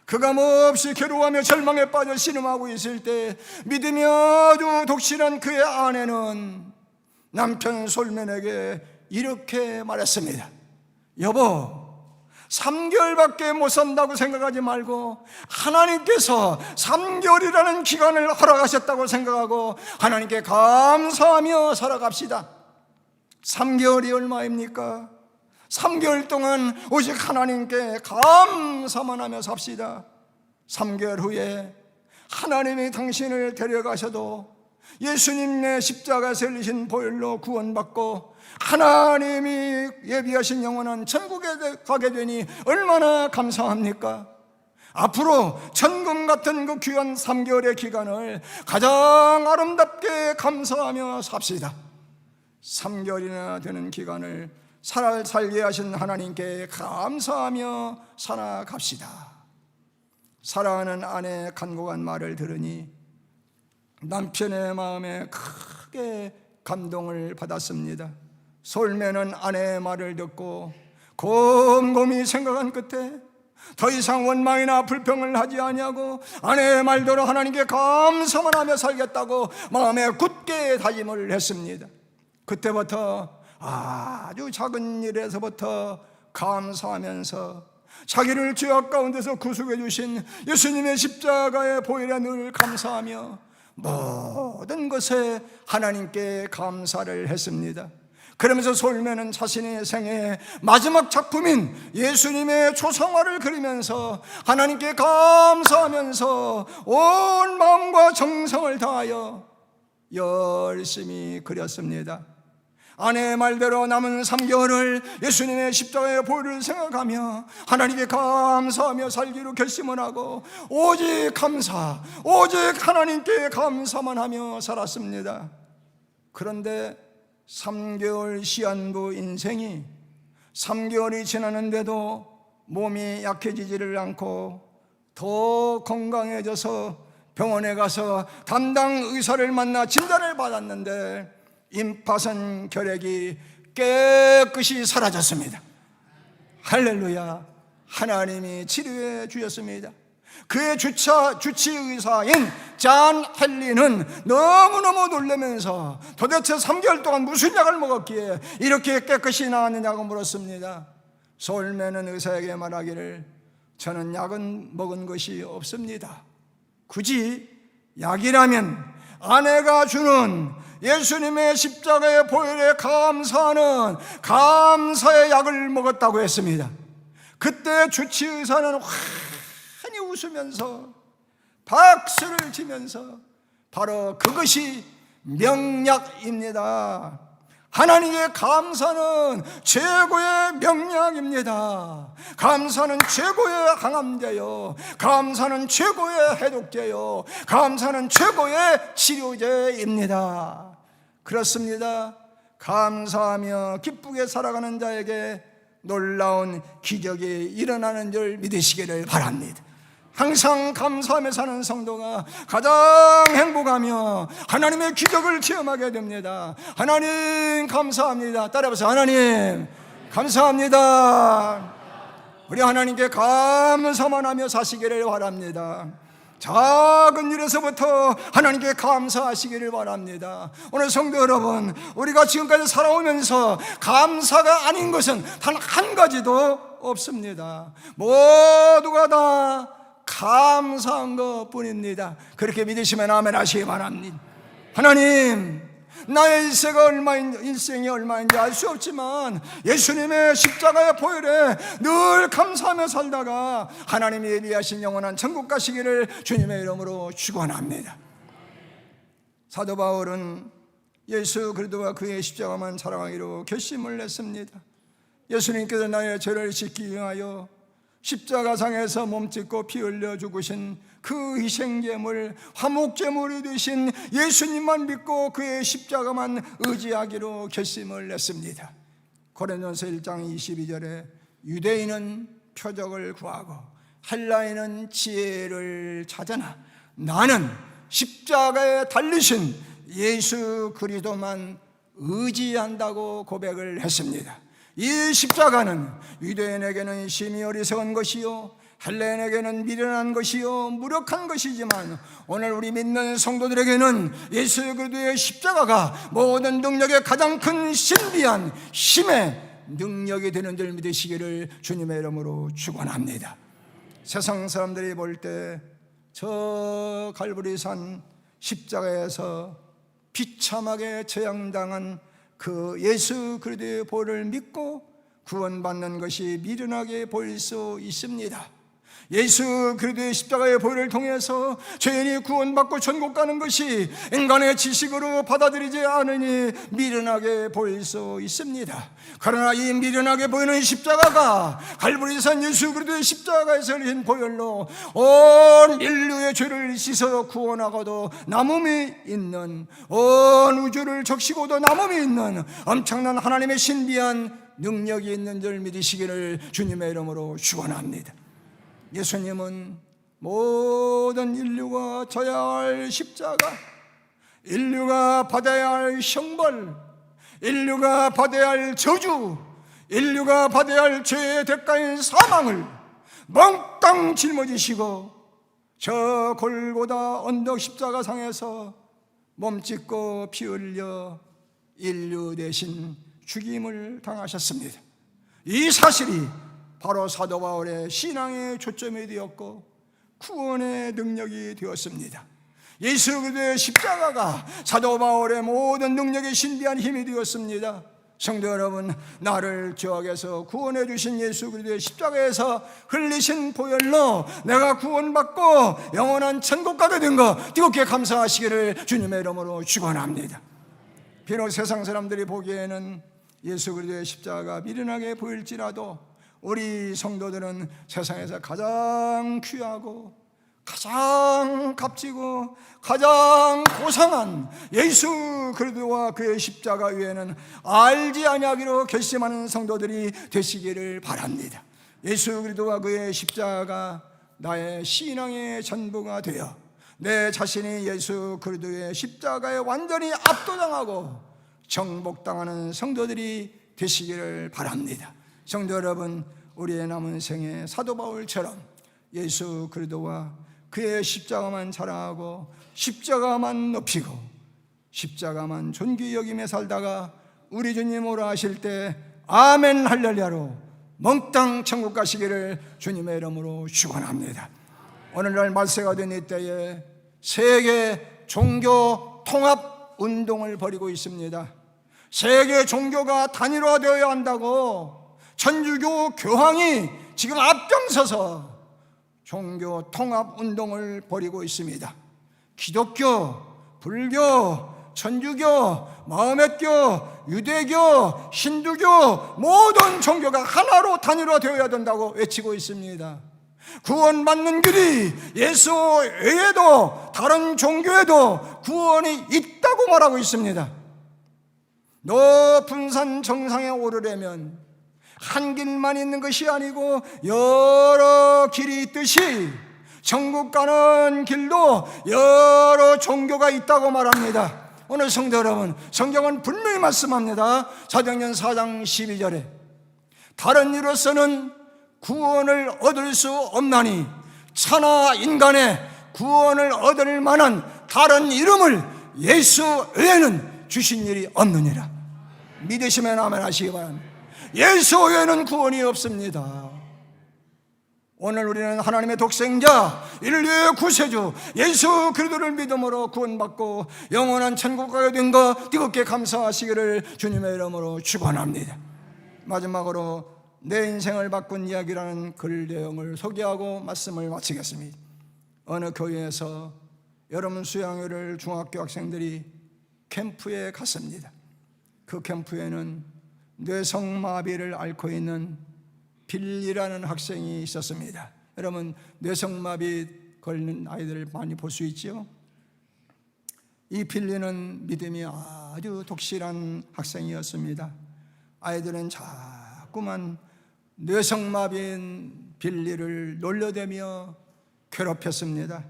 그가 몹시 괴로워하며 절망에 빠져 신음하고 있을 때 믿음이 아주 독실한 그의 아내는 남편 솔맨에게 이렇게 말했습니다. 여보, 3개월밖에 못 산다고 생각하지 말고 하나님께서 3개월이라는 기간을 허락하셨다고 생각하고 하나님께 감사하며 살아갑시다. 3개월이 얼마입니까? 3개월 동안 오직 하나님께 감사만 하며 삽시다. 3개월 후에 하나님이 당신을 데려가셔도 예수님의 십자가에서 흘리신 보혈로 구원받고 하나님이 예비하신 영원한 천국에 가게 되니 얼마나 감사합니까? 앞으로 천금 같은 그 귀한 3개월의 기간을 가장 아름답게 감사하며 삽시다. 3개월이나 되는 기간을 살게 하신 하나님께 감사하며 살아갑시다. 사랑하는 아내의 간곡한 말을 들으니 남편의 마음에 크게 감동을 받았습니다. 솔매는 아내의 말을 듣고 곰곰이 생각한 끝에 더 이상 원망이나 불평을 하지 아니하고 아내의 말대로 하나님께 감사만 하며 살겠다고 마음에 굳게 다짐을 했습니다. 그때부터 아주 작은 일에서부터 감사하면서 자기를 죄악 가운데서 구속해 주신 예수님의 십자가의 보혈에 늘 감사하며 모든 것에 하나님께 감사를 했습니다. 그러면서 솔매는 자신의 생애의 마지막 작품인 예수님의 초상화를 그리면서 하나님께 감사하면서 온 마음과 정성을 다하여 열심히 그렸습니다. 아내의 말대로 남은 3개월을 예수님의 십자가의 보혈을 생각하며 하나님께 감사하며 살기로 결심을 하고 오직 감사, 오직 하나님께 감사만 하며 살았습니다. 그런데 3개월 시한부 인생이 3개월이 지났는데도 몸이 약해지지를 않고 더 건강해져서 병원에 가서 담당 의사를 만나 진단을 받았는데 임파선 결핵이 깨끗이 사라졌습니다. 할렐루야. 하나님이 치료해 주셨습니다. 그의 주치의사인 잔 헨리는 너무너무 놀라면서 도대체 3개월 동안 무슨 약을 먹었기에 이렇게 깨끗이 나았느냐고 물었습니다. 솔매는 의사에게 말하기를 저는 약은 먹은 것이 없습니다. 굳이 약이라면 아내가 주는 예수님의 십자가의 보혈에 감사하는 감사의 약을 먹었다고 했습니다. 그때 주치의사는 환히 웃으면서 박수를 치면서 바로 그것이 명약입니다. 하나님께 감사는 최고의 명약입니다. 감사는 최고의 항암제요, 감사는 최고의 해독제요, 감사는 최고의 치료제입니다. 그렇습니다. 감사하며 기쁘게 살아가는 자에게 놀라운 기적이 일어나는 줄 믿으시기를 바랍니다. 항상 감사하며 사는 성도가 가장 행복하며 하나님의 기적을 체험하게 됩니다. 하나님 감사합니다. 따라해보세요. 하나님 감사합니다. 우리 하나님께 감사만 하며 사시기를 바랍니다. 작은 일에서부터 하나님께 감사하시기를 바랍니다. 오늘 성도 여러분, 우리가 지금까지 살아오면서 감사가 아닌 것은 단 한 가지도 없습니다. 모두가 다 감사한 것 뿐입니다. 그렇게 믿으시면 아멘 하시기 바랍니다. 하나님, 나의 일생이 얼마인지 알 수 없지만 예수님의 십자가의 보혈에 늘 감사하며 살다가 하나님이 예비하신 영원한 천국 가시기를 주님의 이름으로 축원합니다. 사도 바울은 예수 그리스도와 그의 십자가만 자랑하기로 결심을 했습니다. 예수님께서 나의 죄를 씻기 위하여 십자가상에서 몸짓고 피 흘려 죽으신 그 희생제물, 화목제물이 되신 예수님만 믿고 그의 십자가만 의지하기로 결심을 했습니다. 고린도전서 1장 22절에 유대인은 표적을 구하고 헬라인은 지혜를 찾으나 나는 십자가에 달리신 예수 그리스도만 의지한다고 고백을 했습니다. 이 십자가는 유대인에게는 심히 어리석은 것이요 헬라인에게는 미련한 것이요 무력한 것이지만 오늘 우리 믿는 성도들에게는 예수 그리스도의 십자가가 모든 능력의 가장 큰 신비한 힘의 능력이 되는 줄 믿으시기를 주님의 이름으로 축원합니다. 세상 사람들이 볼 때 저 갈보리산 십자가에서 비참하게 재앙당한 그 예수 그리스도의 보혈을 믿고 구원받는 것이 미련하게 보일 수 있습니다. 예수 그리스도의 십자가의 보혈을 통해서 죄인이 구원받고 천국 가는 것이 인간의 지식으로 받아들이지 않으니 미련하게 보일 수 있습니다. 그러나 이 미련하게 보이는 십자가가 갈보리산 예수 그리스도의 십자가에서 흘린 보혈로 온 인류의 죄를 씻어 구원하고도 남음이 있는, 온 우주를 적시고도 남음이 있는 엄청난 하나님의 신비한 능력이 있는 줄 믿으시기를 주님의 이름으로 축원합니다. 예수님은 모든 인류가 져야 할 십자가, 인류가 받아야 할 형벌, 인류가 받아야 할 저주, 인류가 받아야 할 죄의 대가인 사망을 몽땅 짊어지시고 저 골고다 언덕 십자가상에서 몸짓고 피 흘려 인류 대신 죽임을 당하셨습니다. 이 사실이 바로 사도 바울의 신앙의 초점이 되었고 구원의 능력이 되었습니다. 예수 그리스도의 십자가가 사도 바울의 모든 능력의 신비한 힘이 되었습니다. 성도 여러분, 나를 죄악에서 구원해 주신 예수 그리스도의 십자가에서 흘리신 보혈로 내가 구원받고 영원한 천국 가게 된 것 뜨겁게 감사하시기를 주님의 이름으로 축원합니다. 비록 세상 사람들이 보기에는 예수 그리스도의 십자가가 미련하게 보일지라도 우리 성도들은 세상에서 가장 귀하고 가장 값지고 가장 고상한 예수 그리스도와 그의 십자가 외에는 알지 아니하기로 결심하는 성도들이 되시기를 바랍니다. 예수 그리스도와 그의 십자가가 나의 신앙의 전부가 되어 내 자신이 예수 그리스도의 십자가에 완전히 압도당하고 정복당하는 성도들이 되시기를 바랍니다. 성도 여러분, 우리의 남은 생에 사도 바울처럼 예수 그리스도와 그의 십자가만 자랑하고 십자가만 높이고 십자가만 존귀히 여기며 살다가 우리 주님 오라 하실 때 아멘 할렐루야로 몽땅 천국 가시기를 주님의 이름으로 축원합니다. 오늘날 말세가 된 이때에 세계 종교 통합 운동을 벌이고 있습니다. 세계 종교가 단일화되어야 한다고 천주교 교황이 지금 앞장서서 종교 통합 운동을 벌이고 있습니다. 기독교, 불교, 천주교, 마호메교, 유대교, 힌두교 모든 종교가 하나로 단일화되어야 된다고 외치고 있습니다. 구원받는 길이 예수 외에도 다른 종교에도 구원이 있다고 말하고 있습니다. 높은 산 정상에 오르려면 한 길만 있는 것이 아니고 여러 길이 있듯이 천국 가는 길도 여러 종교가 있다고 말합니다. 오늘 성도 여러분, 성경은 분명히 말씀합니다. 사도행전 4장 12절에 다른 이로서는 구원을 얻을 수 없나니 천하 인간의 구원을 얻을 만한 다른 이름을 예수 외에는 주신 일이 없느니라. 믿으시면 아멘 하시기 바랍니다. 예수 외에는 구원이 없습니다. 오늘 우리는 하나님의 독생자 인류의 구세주 예수 그리스도를 믿음으로 구원받고 영원한 천국 가게 된 것 뜨겁게 감사하시기를 주님의 이름으로 축원합니다. 마지막으로 내 인생을 바꾼 이야기라는 글 내용을 소개하고 말씀을 마치겠습니다. 어느 교회에서 여름 수양회를 중학교 학생들이 캠프에 갔습니다. 그 캠프에는 뇌성마비를 앓고 있는 빌리라는 학생이 있었습니다. 여러분, 뇌성마비 걸린 아이들을 많이 볼 수 있죠? 이 빌리는 믿음이 아주 독실한 학생이었습니다. 아이들은 자꾸만 뇌성마비인 빌리를 놀려대며 괴롭혔습니다.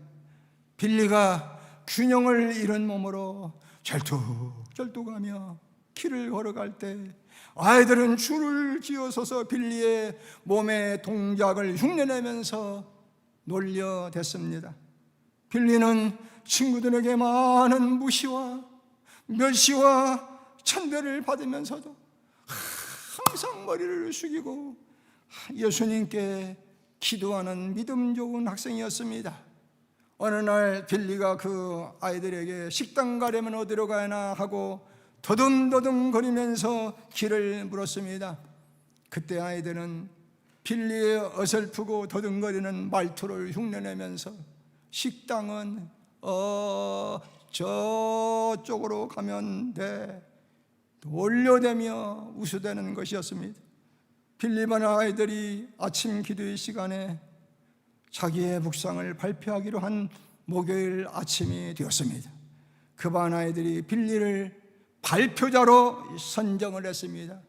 빌리가 균형을 잃은 몸으로 절뚝절뚝하며 길을 걸어갈 때 아이들은 줄을 지어서서 빌리의 몸의 동작을 흉내내면서 놀려댔습니다. 빌리는 친구들에게 많은 무시와 멸시와 천대를 받으면서도 항상 머리를 숙이고 예수님께 기도하는 믿음 좋은 학생이었습니다. 어느 날 빌리가 그 아이들에게 식당 가려면 어디로 가나 하고 더듬더듬 거리면서 길을 물었습니다. 그때 아이들은 빌리의 어설프고 더듬거리는 말투를 흉내내면서 식당은 저쪽으로 가면 돼 놀려대며 웃어대는 것이었습니다. 빌리반 아이들이 아침 기도의 시간에 자기의 묵상을 발표하기로 한 목요일 아침이 되었습니다. 그 반 아이들이 빌리를 발표자로 선정을 했습니다.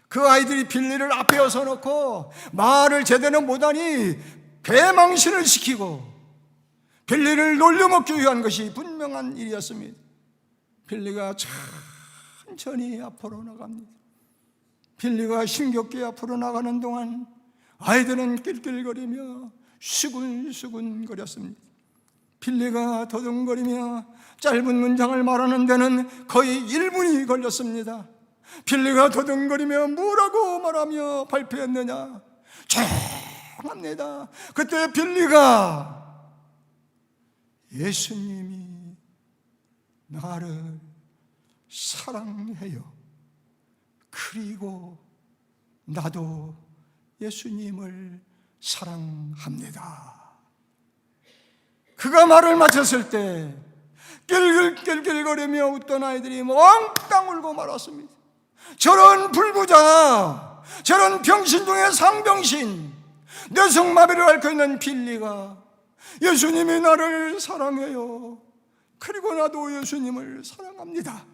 그 아이들이 빌리를 앞에 서놓고 말을 제대로 못하니 배망신을 시키고 빌리를 놀려먹기 위한 것이 분명한 일이었습니다. 빌리가 천천히 앞으로 나갑니다. 빌리가 힘겹게 앞으로 나가는 동안 아이들은 낄낄거리며 수근수근거렸습니다. 빌리가 더듬거리며 짧은 문장을 말하는 데는 거의 1분이 걸렸습니다. 빌리가 더듬거리며 뭐라고 말하며 발표했느냐? 조용합니다. 그때 빌리가 예수님이 나를 사랑해요. 그리고 나도 예수님을 사랑합니다. 그가 말을 마쳤을 때 낄낄낄낄거리며 웃던 아이들이 몽땅 울고 말았습니다. 저런 불구자, 저런 병신 중에 상병신, 뇌성마비를 앓고 있는 빌리가 예수님이 나를 사랑해요. 그리고 나도 예수님을 사랑합니다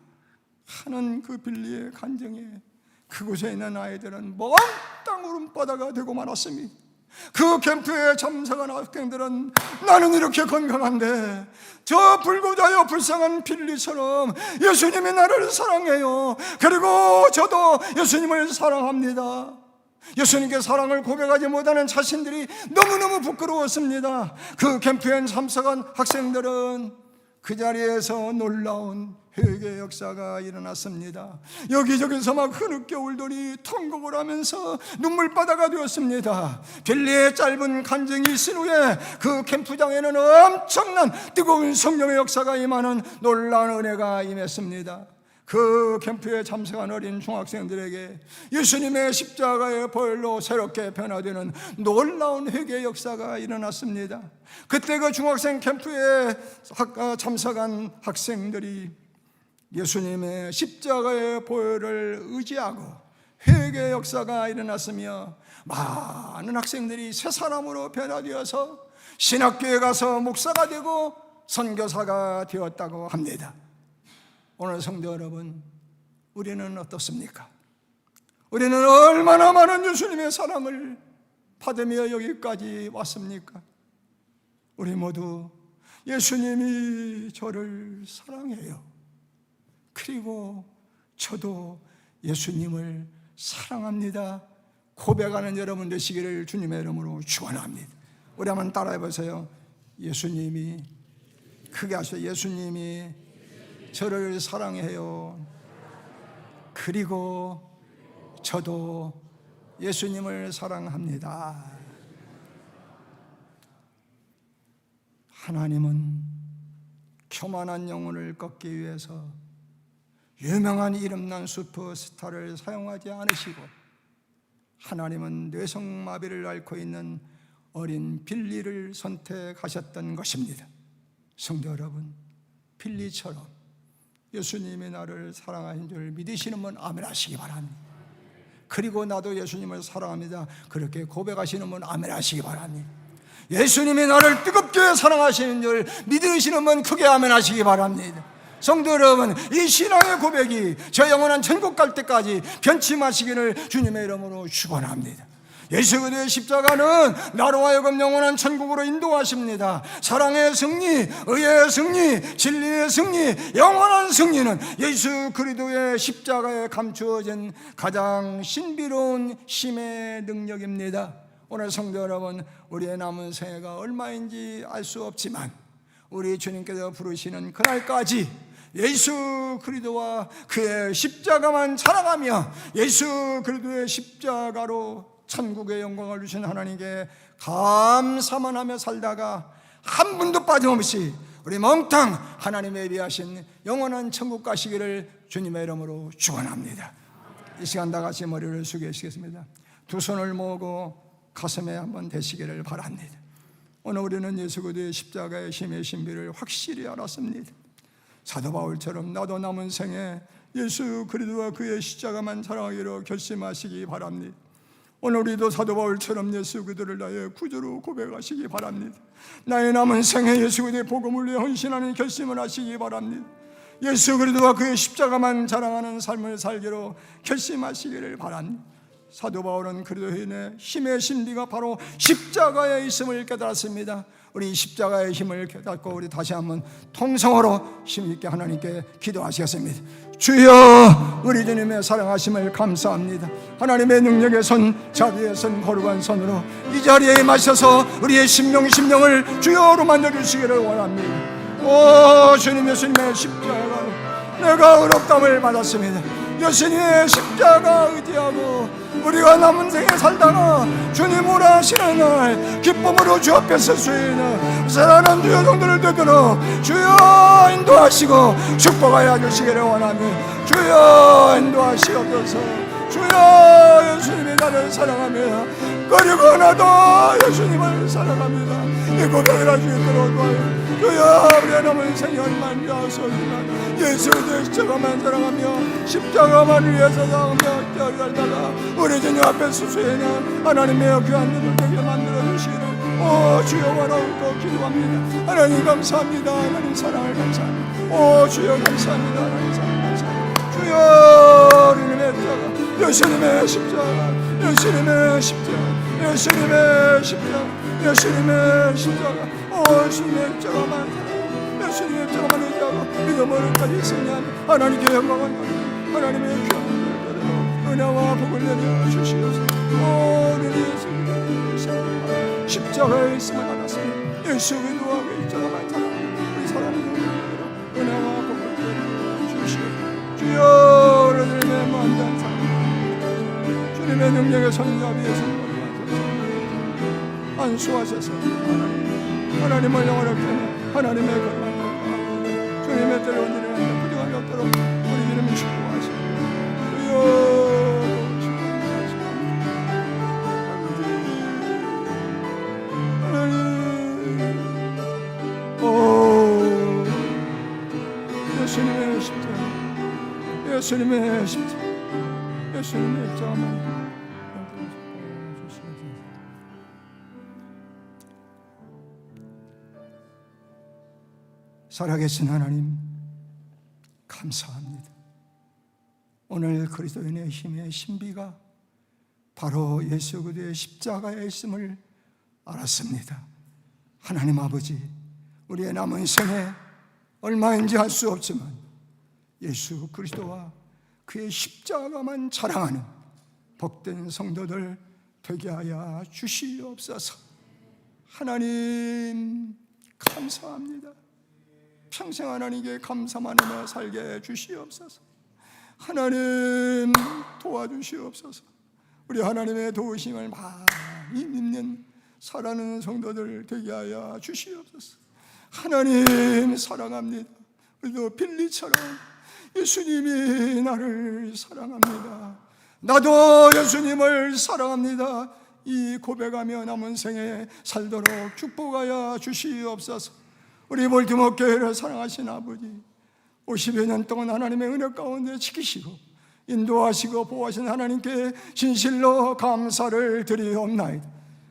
하는 그 빌리의 간증에 그곳에 있는 아이들은 몽땅 울음바다가 되고 말았습니다. 그 캠프에 참석한 학생들은 나는 이렇게 건강한데 저 불구자여 불쌍한 빌리처럼 예수님이 나를 사랑해요. 그리고 저도 예수님을 사랑합니다. 예수님께 사랑을 고백하지 못하는 자신들이 너무너무 부끄러웠습니다. 그 캠프에 참석한 학생들은 그 자리에서 놀라운 회개 역사가 일어났습니다. 여기저기서 막 흐느껴 울더니 통곡을 하면서 눈물바다가 되었습니다. 빌리의 짧은 간증이 있은 후에 그 캠프장에는 엄청난 뜨거운 성령의 역사가 임하는 놀라운 은혜가 임했습니다. 그 캠프에 참석한 어린 중학생들에게 예수님의 십자가의 보혈로 새롭게 변화되는 놀라운 회개 역사가 일어났습니다. 그때 그 중학생 캠프에 참석한 학생들이 예수님의 십자가의 보혈을 의지하고 회개 역사가 일어났으며 많은 학생들이 새 사람으로 변화되어서 신학교에 가서 목사가 되고 선교사가 되었다고 합니다. 오늘 성도 여러분, 우리는 어떻습니까? 우리는 얼마나 많은 예수님의 사랑을 받으며 여기까지 왔습니까? 우리 모두 예수님이 저를 사랑해요. 그리고 저도 예수님을 사랑합니다 고백하는 여러분 되시기를 주님의 이름으로 축원합니다. 우리 한번 따라해 보세요. 예수님이, 크게 하셔. 예수님이 저를 사랑해요. 그리고 저도 예수님을 사랑합니다. 하나님은 교만한 영혼을 꺾기 위해서 유명한 이름난 슈퍼스타를 사용하지 않으시고 하나님은 뇌성마비를 앓고 있는 어린 빌리를 선택하셨던 것입니다. 성도 여러분, 빌리처럼 예수님이 나를 사랑하신 줄 믿으시는 분 아멘 하시기 바랍니다. 그리고 나도 예수님을 사랑합니다 그렇게 고백하시는 분 아멘 하시기 바랍니다. 예수님이 나를 뜨겁게 사랑하시는 줄 믿으시는 분 크게 아멘 하시기 바랍니다. 성도 여러분, 이 신앙의 고백이 저 영원한 천국 갈 때까지 변치 마시기를 주님의 이름으로 축원합니다. 예수 그리스도의 십자가는 나로 하여금 영원한 천국으로 인도하십니다. 사랑의 승리, 의의 승리, 진리의 승리, 영원한 승리는 예수 그리스도의 십자가에 감추어진 가장 신비로운 힘의 능력입니다. 오늘 성도 여러분, 우리의 남은 생애가 얼마인지 알 수 없지만 우리 주님께서 부르시는 그날까지 예수 그리스도와 그의 십자가만 자랑하며 예수 그리스도의 십자가로 천국의 영광을 주신 하나님께 감사만 하며 살다가 한 분도 빠짐없이 우리 몽땅 하나님의 예비하신 영원한 천국 가시기를 주님의 이름으로 축원합니다. 이 시간 다 같이 머리를 숙이시겠습니다. 두 손을 모으고 가슴에 한번 대시기를 바랍니다. 오늘 우리는 예수 그리스도의 십자가의 힘의 신비를 확실히 알았습니다. 사도 바울처럼 나도 남은 생에 예수 그리스도와 그의 십자가만 사랑하기로 결심하시기 바랍니다. 오늘 우리도 사도 바울처럼 예수 그리스도를 나의 구주로 고백하시기 바랍니다. 나의 남은 생에 예수 그리스도의 복음을 위해 헌신하는 결심을 하시기 바랍니다. 예수 그리스도와 그의 십자가만 자랑하는 삶을 살기로 결심하시기를 바랍니다. 사도 바울은 그리스도인의 힘의 신비가 바로 십자가에 있음을 깨달았습니다. 우리 십자가의 힘을 깨닫고 우리 다시 한번 통성으로 힘있게 하나님께 기도하시겠습니다. 주여, 우리 주님의 사랑하심을 감사합니다. 하나님의 능력의 손, 자비의 손, 거룩한 손으로 이 자리에 임하셔서 우리의 심령을 주여로 만들어주시기를 원합니다. 오 주님, 예수님의 십자가로 내가 의롭다함을 받았습니다. 예수님의 십자가 의지하고 우리가 남은 생에 살다가 주님 오라 하시는 날 기쁨으로 주 앞에 설 수 있는 사랑하는 주여 성도를 되도록 주여 인도하시고 축복하여 주시기를 원하며 주여 인도하시옵소서. 주여, 예수님이 나를 사랑합니다. 그리고 나도 예수님을 사랑합니다. 이 고백을 할 수 있도록 도와요. 주여, 우리의 남은 생년만 위하소이다. 예수 그리스도의 십자가만 사랑하며 십자가만 위해서 사랑하며 살다가 우리 주님 앞에 수수에는 하나님의 귀한 눈을 되게 만들어주시기를 오 주여 원하옵고 기도합니다. 하나님 감사합니다. 하나님 사랑을 감사합니다. 오 주여 감사합니다. 하나님 사랑을 감사합니다. 주여, 주님의 십자가, 예수님의 십자가, 예수님의 십자가, 예수님의 십자가, 예수님의 십자가, 오 주님의 십자가만 사랑하고 예수님의 십자가만 의지하고 믿음으로까지 승리하며 하나님께 영광을 받는 하나님의 귀한 은혜로 은혜와 복을 내려 주시옵소서. 오 우리 십자가에 있음을 알았습니다. 예수 그리스도와 그 십자가만 사랑하고 우리 사랑하는 은혜와 복을 내려 주시옵소서. 주여, 우리들의 무한대한 사랑, 주님의 능력의 손잡이의 손으로 안수하셔서 하나님을 영원하게 하는 하나님의 거룩한 것과 주님의 때로운 일에 부정함이 없도록 우리 주님을 축복하시고 주여 오 예수님의 십자가, 예수님의 십자가, 예수님의 십자가만 살아계신 하나님 감사합니다. 오늘 그리스도인의 힘의 신비가 바로 예수 그리스도의 십자가에 있음을 알았습니다. 하나님 아버지, 우리의 남은 생에 얼마인지 알 수 없지만 예수 그리스도와 그의 십자가만 자랑하는 복된 성도들 되게 하여 주시옵소서. 하나님 감사합니다. 평생 하나님께 감사만 하며 살게 주시옵소서. 하나님 도와주시옵소서. 우리 하나님의 도우심을 많이 믿는 살아가는 성도들 되게 하여 주시옵소서. 하나님 사랑합니다. 우리도 빌리처럼 예수님이 나를 사랑합니다. 나도 예수님을 사랑합니다. 이 고백하며 남은 생에 살도록 축복하여 주시옵소서. 우리 볼티모어 교회를 사랑하신 아버지, 50여 년 동안 하나님의 은혜 가운데 지키시고 인도하시고 보호하신 하나님께 진실로 감사를 드리옵나이다.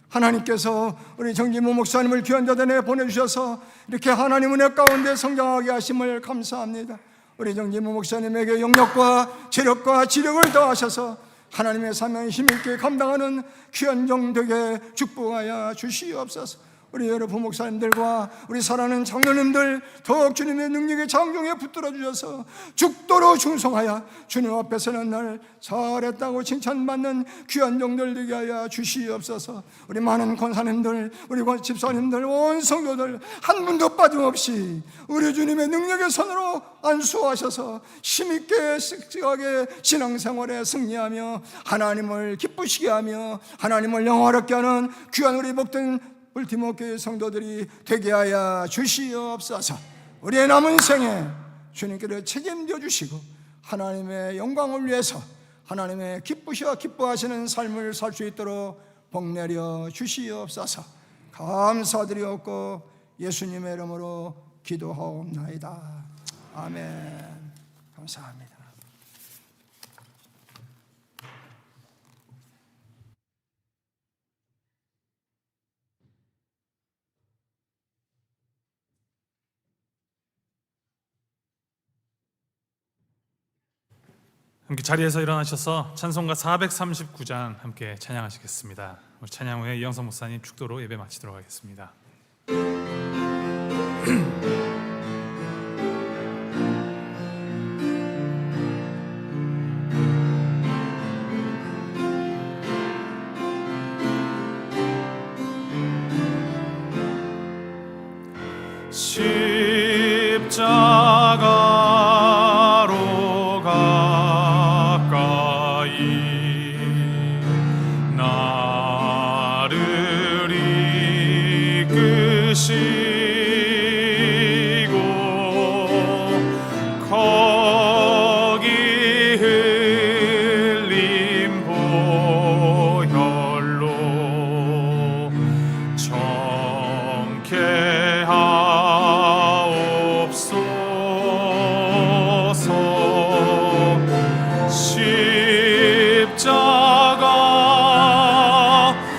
하나님께서 우리 정진모 목사님을 귀한 자단에 보내주셔서 이렇게 하나님 은혜 가운데 성장하게 하심을 감사합니다. 우리 정진모 목사님에게 영력과 체력과 지력을 더하셔서 하나님의 사명을 힘있게 감당하는 귀한 종 되게 축복하여 주시옵소서. 우리 여러분 목사님들과 우리 사랑하는 장로님들 더욱 주님의 능력의 장종에 붙들어 주셔서 죽도록 충성하여 주님 앞에 서는 날 잘했다고 칭찬받는 귀한 종들 되게 하여 주시옵소서. 우리 많은 권사님들, 우리 집사님들, 온 성도들 한 분도 빠짐없이 우리 주님의 능력의 손으로 안수하셔서 힘있게 씩씩하게 신앙생활에 승리하며 하나님을 기쁘시게 하며 하나님을 영화롭게 하는 귀한 우리 복된 볼티모어 교회 성도들이 되게 하여 주시옵소서. 우리의 남은 생에 주님께서 책임져 주시고 하나님의 영광을 위해서 하나님의 기쁘시와 기뻐하시는 삶을 살 수 있도록 복 내려 주시옵소서. 감사드리옵고 예수님의 이름으로 기도하옵나이다. 아멘. 감사합니다. 함께 자리에서 일어나셔서 찬송가 439장 함께 찬양하시겠습니다. 우리 찬양 후에 이영선 목사님 축도로 예배 마치도록 하겠습니다. 십자가로 가까이 나를 이끄시고 거기 흘린 보혈로 정케하옵소서.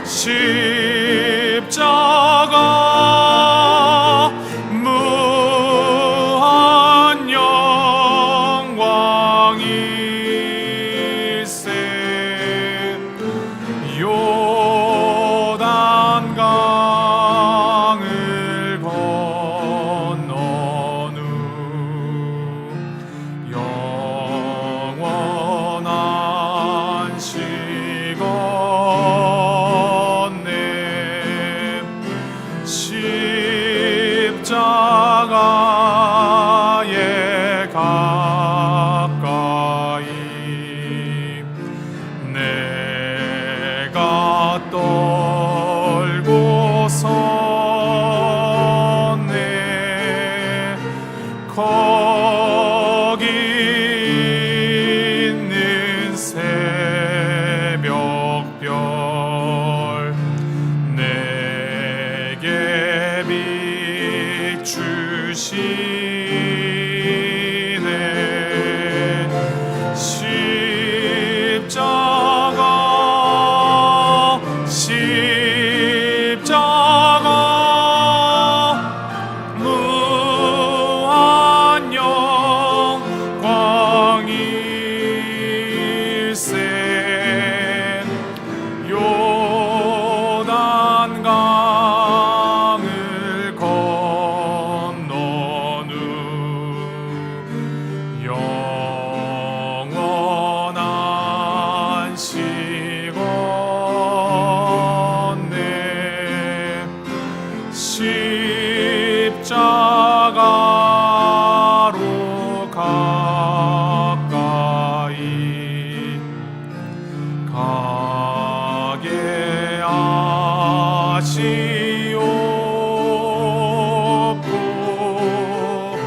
십자가 무한 영광일세. 요단강을 건넌 후 영원한 시건네. 십자가에 가까이 내가 떨고 섰네. 거기 있는 새벽별 내게 비추시네. 십자가 무한 영광일세. 요단강을 건넌 후 영원한 시건네. 십자가로 가까이 가게 하시옵고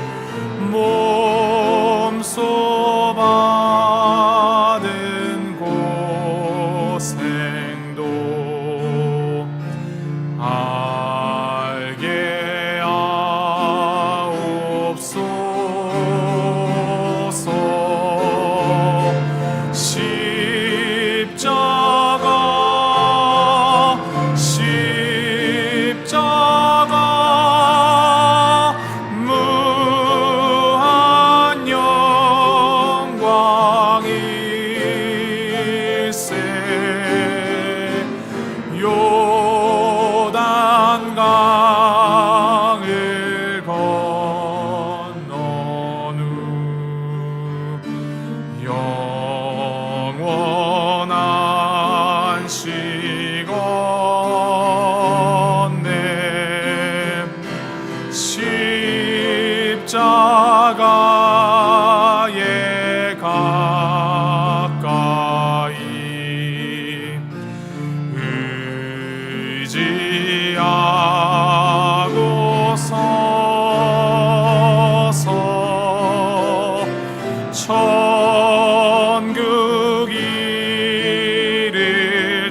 몸소 받은 고생도 알게 하옵소서. 십자가 무한 영광일세. 요단강을 건넌 후 영원한 시건네. 십자가에 가까이 의지하고 서서 천국 이를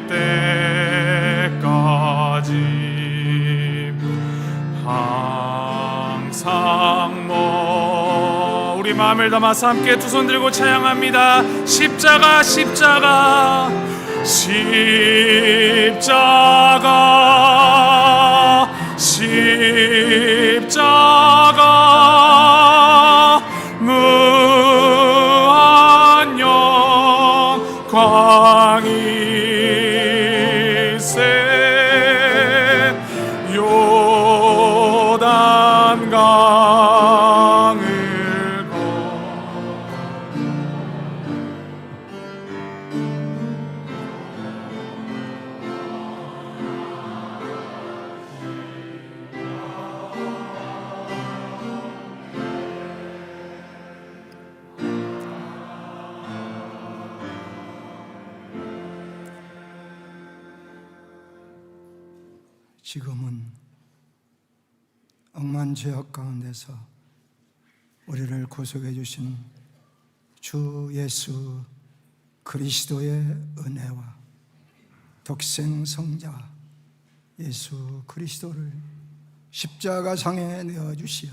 때 마음을 담아서 함께 두 손 들고 찬양합니다. 십자가 십자가 십자가 십자가 무한 영광일세 요단강을 지금은 억만 죄악 가운데서 우리를 구속해 주신 주 예수 그리스도의 은혜와 독생 성자 예수 그리스도를 십자가상에 내어주시어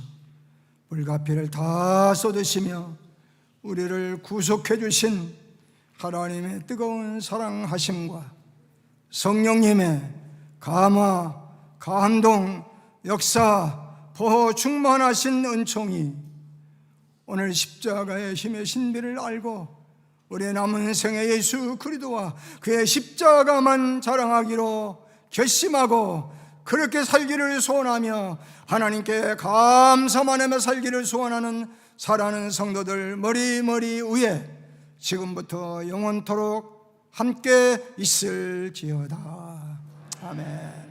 불가피를 다 쏟으시며 우리를 구속해 주신 하나님의 뜨거운 사랑하심과 성령님의 감화, 감동, 역사, 보호 충만하신 은총이 오늘 십자가의 힘의 신비를 알고 우리의 남은 생에 예수 그리스도와 그의 십자가만 자랑하기로 결심하고 그렇게 살기를 소원하며 하나님께 감사만 하며 살기를 소원하는 사랑하는 성도들 머리 위에 지금부터 영원토록 함께 있을지어다. 아멘.